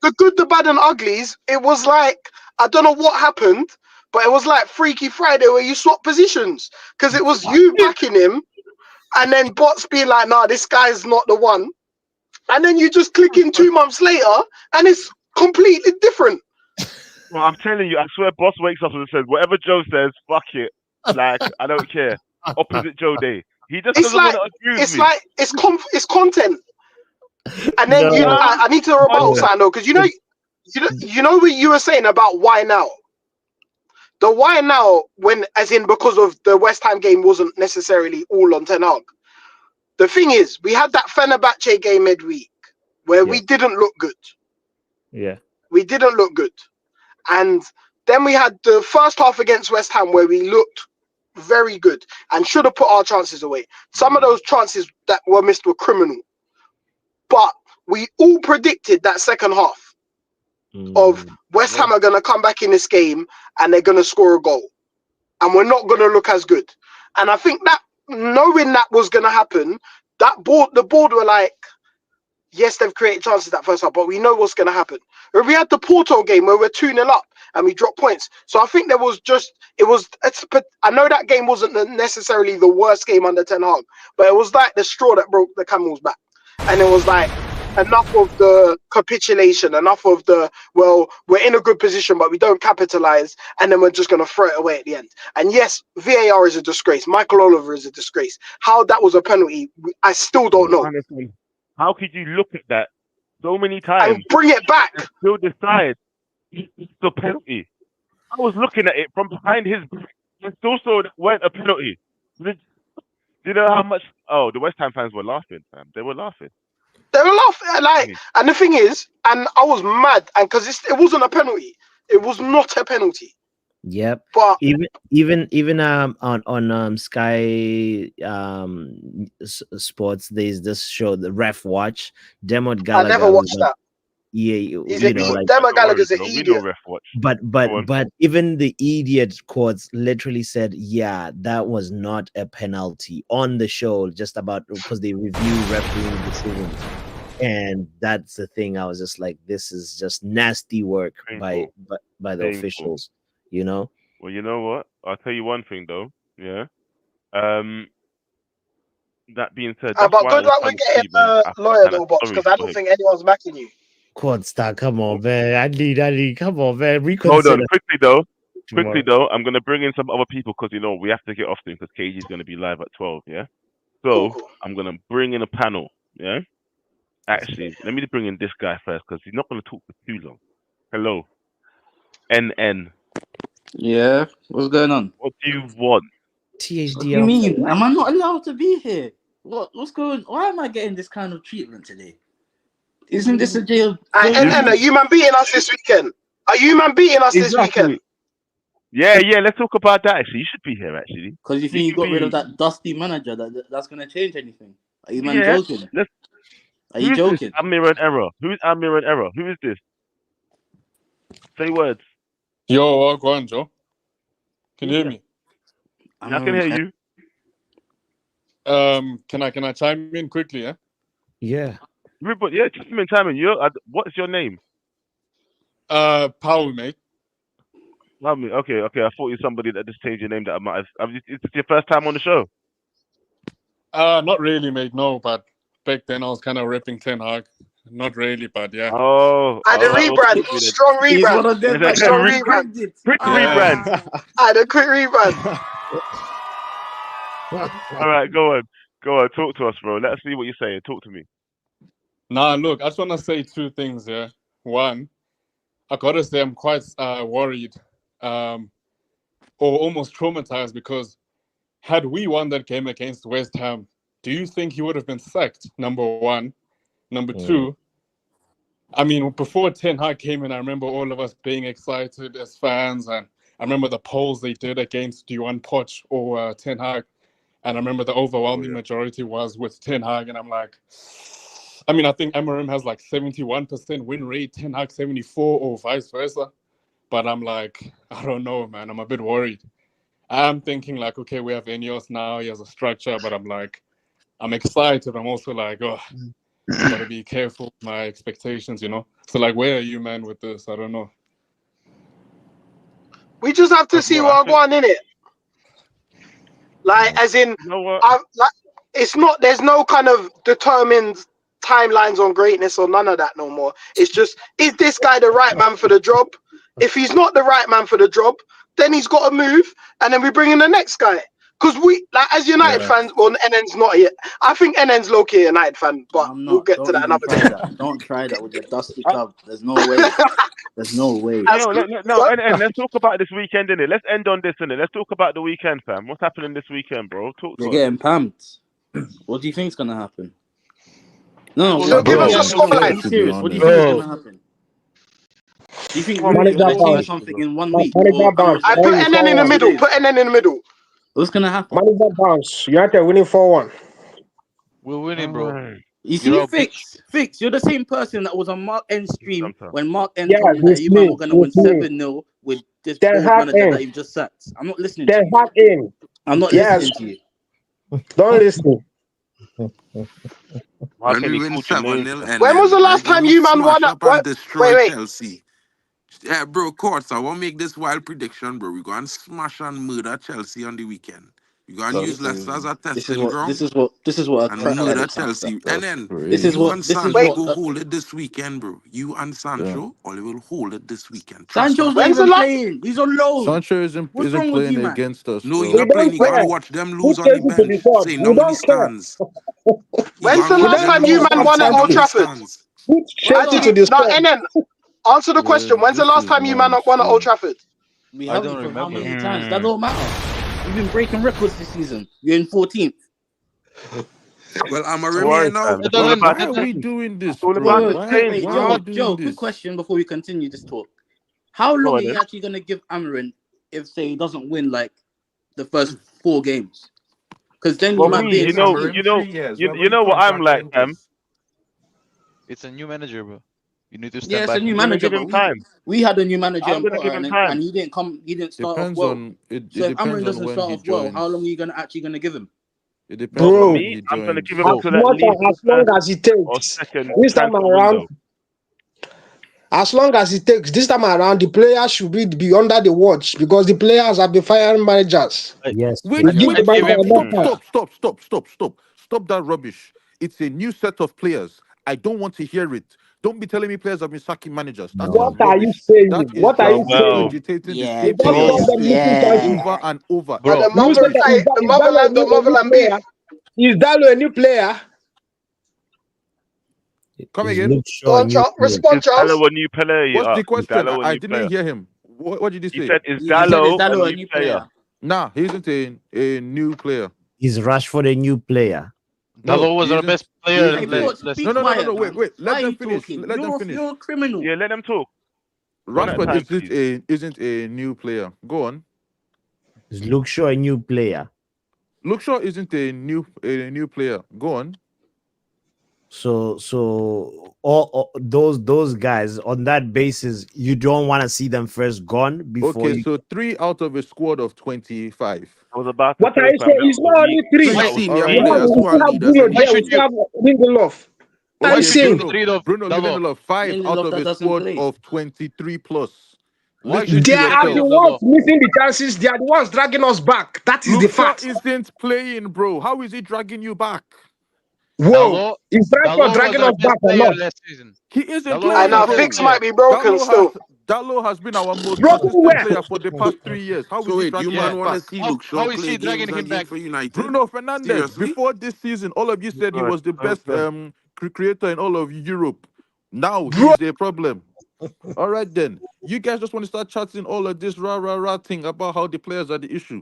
The good, the bad, and uglies. It was like, I don't know what happened, but it was like Freaky Friday where you swap positions because it was you backing him, and then Bots being like, nah, this guy's not the one. and then you just click in 2 months later, and it's completely different. Well, I'm telling you, I swear, boss wakes up and says, "Whatever Joe says, fuck it. Like, I don't care." Opposite Joe Day. He just It's doesn't want like to agree with it's me. like it's content. And then No. I need to rebuttal something though, because you know what you were saying about why now. The why now, when as in because of the West Ham game wasn't necessarily all on Ten Hag. The thing is, we had that Fenerbahce game midweek where we didn't look good. Yeah. We didn't look good. And then we had the first half against West Ham where we looked very good and should have put our chances away. Some of those chances that were missed were criminal. But we all predicted that second half of West Ham are going to come back in this game and they're going to score a goal. And we're not going to look as good. And I think that knowing that was going to happen, the board were like, yes, they've created chances that first half, but we know what's going to happen. We had the Porto game where we're 2-0 up and we dropped points. So I think there was I know that game wasn't necessarily the worst game under Ten Hag, but it was like the straw that broke the camel's back. And it was like, enough of the capitulation, enough of the, well, we're in a good position, but we don't capitalize, and then we're just going to throw it away at the end. And yes, VAR is a disgrace. Michael Oliver is a disgrace. How that was a penalty, I still don't know. How could you look at that so many times and bring it back? And still decide it's a penalty. I was looking at it from behind his back and still saw it weren't a penalty. Do you know how much? Oh, the West Ham fans were laughing, fam. They were laughing. They were laughing, like, and the thing is, and I was mad, and because it wasn't a penalty, it was not a penalty. Yep. But even on Sky Sports, there's this show, the Ref Watch. Dermot Gallagher. I never watched that. Yeah, Dermot Gallagher's an idiot. But even the idiot courts literally said, yeah, that was not a penalty on the show, just about because they review refereeing decisions. And that's the thing. I was just like, this is just nasty work by the officials, you know. Well, you know what? I'll tell you one thing though. Yeah. That being said, but good luck with getting a lawyer though, boss, because I don't think anyone's backing you. Quad star, come on, man. I need, come on, man. Hold on, quickly though. I'm gonna bring in some other people because you know we have to get off soon because KG's gonna be live at 12. Yeah. So I'm gonna bring in a panel. Yeah. Actually, let me bring in this guy first because he's not gonna talk for too long. Hello, NN. Yeah, what's going on? What do you want? THD. What do you mean? Am I not allowed to be here? What's going? Why am I getting this kind of treatment today? Isn't this a deal? And are you man beating us this weekend? Are you man beating us this weekend? Yeah. Let's talk about that. Actually, you should be here. Actually, because you think you got rid of that dusty manager, that's gonna change anything? Are you man joking? Are you joking? Amir and Error. Who's Amir and Error? Who is this? Say words. Yo, go on, Joe. Can you hear me? I can hear you. Can I chime in quickly? Yeah. Yeah. But yeah, just chime in. What's your name? Powell, mate. Okay. I thought you were somebody that just changed your name. That I might have. It's your first time on the show. Not really, mate. No, but back then I was kind of ripping Ten Hag. Not really, but yeah. Oh. The rebrand, strong rebrand. Strong rebrand. Quick rebrand. The quick rebrand. All right, go on. Talk to us, bro. Let us see what you're saying. Talk to me. Nah, look, I just want to say two things here. One, I gotta say I'm quite worried, or almost traumatized because had we won that game against West Ham, do you think he would have been sacked? Number one. Number two, I mean, before Ten Hag came in, I remember all of us being excited as fans, and I remember the polls they did against do you want Poch or Ten Hag, and I remember the overwhelming majority was with Ten Hag, and I'm like, I mean, I think Amorim has like 71% win rate, Ten Hag 74, or vice versa, but I'm like, I don't know, man. I'm a bit worried. I'm thinking like, okay, we have Ineos now. He has a structure, but I'm like, I'm excited. I'm also like, oh, gotta be careful with my expectations, you know? So like, where are you, man, with this? I don't know. We just have to see what I want in it. Like, as in, you know what? it's not, there's no kind of determined timelines on greatness or none of that no more. It's just, is this guy the right man for the job? If he's not the right man for the job, then he's got to move, and then we bring in the next guy. Because we, like, as United fans, well, NN's not here. I think NN's low-key a United fan, but I'm we'll not. get to Don't that even another try day. that. Don't try that with your dusty club. There's no way. There's no way. And let's talk about this weekend, innit? Let's end on this, innit? Let's talk about the weekend, fam. What's happening this weekend, bro? Talk to You're us. getting pumped. What do you think's gonna happen? No, So give us a scoreline. Be serious. What do you think is gonna happen? Do you think Rooney's gonna change something in 1 week? I put NN in the middle. Put NN in the middle. What's gonna happen? Manager bounce. United winning 4-1. We're winning, bro. You see, Fix, you're the same person that was on Mark N's stream when Mark N told you that it's you man me, were going to win it's me. 7-0 with this Ten old Hag manager in. that you've just sacked. I'm not listening to Ten you. Hag in. I'm not Yes. listening to you. Don't listen. When we win 7-0, and When was the last time you man won up what? and destroy Wait. Chelsea? Yeah, bro, Courts, I won't make this wild prediction, bro. We go and smash and murder Chelsea on the weekend. We go and Bro, use Leicester as a This testing is ground what a and crack murder addict sounds Chelsea. like, bro. And then This is you what and this is Sancho what go hold it this weekend, bro. You and Sancho, Oli will hold it this weekend. Sancho's not even playing. He's on loan. Sancho isn't What's wrong with playing you, man? against us. No, bro. he's not playing. You gotta watch them lose on the bench, sitting down in the stands. When's the last time you man won at Old Trafford? Actually, no, NN. Answer the question. When's the last time you man won at Old Trafford? We haven't for how many times? That don't matter. You've been breaking records this season. You're in 14th. Well, I'm a remain now. Why are we doing this, bro? Wait, Why are we doing Joe, this? quick question before we continue this talk. How long are you actually going to give Amarin if, say, he doesn't win, like, the first 4 games? Because then you might be in you know what I'm like, It's a new manager, bro. You need to stand Yeah, it's back. a new manager, but we had a new manager I'm in gonna give Potter, him time. and he didn't start Depends off well. on it. So if Depends Amarin on doesn't when start he off well, joins. how long are you actually gonna give him? It depends on when he I'm gonna joins. give him As till at much least as long as it or takes. second This time transfer around, window. as long as it takes. This time around, the players should be under the watch because the players have been firing managers. Yes. Wait, We give the manager enough time. Stop that rubbish. It's a new set of players. I don't want to hear it. Don't be telling me players have been sacking managers. That is What are you rubbish. saying? That is What are you just saying? regurgitating Yeah, the same Don't thing stop them losing chances. over and over. And the You said that is the Dalo a new motherland beef. player? Is Dalo a new player? Come again. Go on, Charles. Respond, Is Charles. Dallo a new player? You What's the asked? Is question? Dallo a I new didn't player? hear him. What did he say? He said, "Is He said, Dallo "Is Dallo a new player?" Nah, he isn't a new player. Is Rashford a new player? No, Dallo was he our isn't- best he player. isn't Hey, a- Forts, be No. quiet, Wait. man. Let Why them are you finish. talking? Let them finish. You're a criminal. Yeah, let them talk. One at a Rashford time, please. isn't a new player. Go on. Is Luke Shaw a new player? Luke Shaw isn't a new player. Go on. So all those guys on that basis, you don't want to see them first gone before Okay, you. so 3 out of a squad of 25. I was about to What say, are you fam, saying? that It's was a not week. only 3. That was All right, We players who are have leaders. Bruno in there. it. We have Lindelof. Okay, I'm saying. Bruno Lindelof, 5 Lindelof out of that a doesn't squad play. of 23 plus. Why Listen should to They are the yourself. ones missing the chances. They are the ones dragging us back. That is the Luke Shaw fact. isn't playing, bro. How is he dragging you back? Whoa. Is Rashford Dallo was dragging our us best back or player not? last season. He isn't Dallo playing, was And our now bro. best Fix player. might be broken still. Dallo has been our most Broken consistent where? player for the past 3 years. How is So he wait, you dragging man us want to back? see Luke Shaw How is play he dragging games him again back? for United? Bruno Fernandes, Seriously? before this season, all of you said he was the best creator in all of Europe. Now Bro, he's a problem. All right then. You guys just want to start chatting all of this rah thing about how the players are the issue.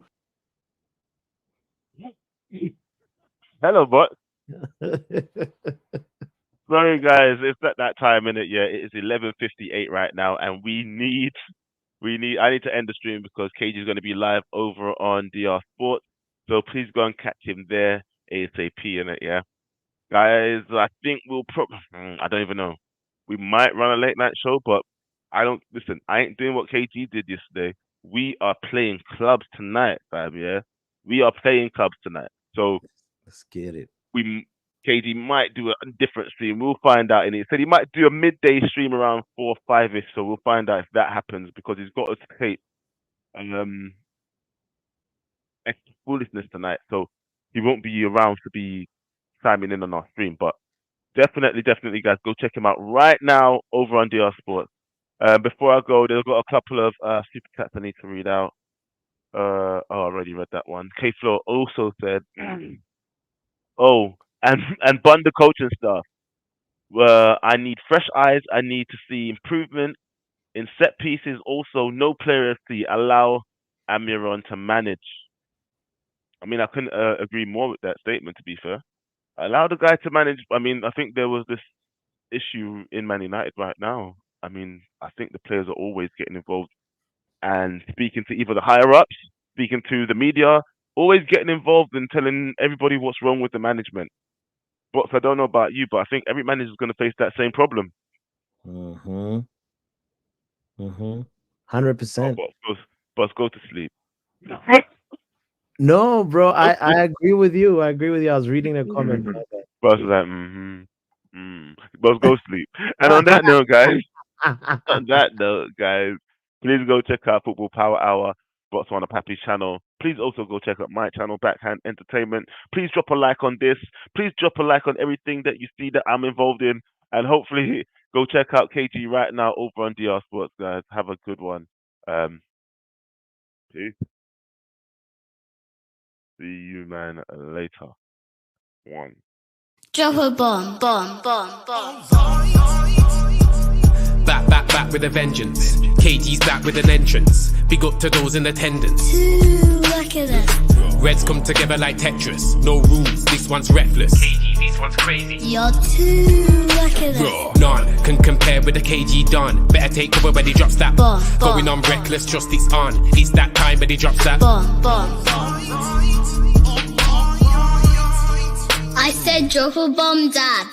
Hello, bot. Sorry, guys. It's at that time, in it. Yeah, it is 11:58 right now, and I need to end the stream because KG is going to be live over on DR Sports. So please go and catch him there ASAP, in it. Yeah, guys. I think we'll I don't even know. We might run a late night show, but I don't listen. I ain't doing what KG did yesterday. We are playing clubs tonight, fam. Yeah, we are playing clubs tonight. So Let's get it. KG might do a different stream. We'll find out. And he said he might do a midday stream around 4 or 5ish. So we'll find out if that happens because he's got us tape extra foolishness tonight. So he won't be around to be chiming in on our stream. But definitely, guys, go check him out right now over on DR Sports. Before I go, there's got a couple of super chats I need to read out. I already read that one. K Flow also said, "Oh, and bun the coaching staff. I need fresh eyes. I need to see improvement in set pieces. Also, no players to allow Amiron to manage." I mean, I couldn't agree more with that statement. To be fair, allow the guy to manage. I mean, I think there was this issue in Man United right now. I mean, I think the players are always getting involved and speaking to either the higher ups, speaking to the media, always getting involved and telling everybody what's wrong with the management. But I don't know about you, but I think every manager is going to face that same problem. 100%. Boss, go to sleep. No, bro, I agree with you. I was reading the comment. Boss is like, Boss, go sleep. And on that note, guys, please go check out Football Power Hour, Botswana Pappy's channel. Please also go check out my channel, Backhand Entertainment. Please drop a like on this. Please drop a like on everything that you see that I'm involved in. And hopefully go check out KG right now over on DR Sports, guys. Have a good one. Peace. See you, man, later. One. Drop a bomb. Back with a vengeance. KG's back with an entrance. Big up to those in attendance. Look at this. Reds come together like Tetris. No rules, this one's reckless. KG, this one's crazy. You're too lucky at this. None can compare with the KG Don. Better take cover when he drops that. Going on reckless, just it's on. It's that time when he drops that. I said drop a bomb, Dad.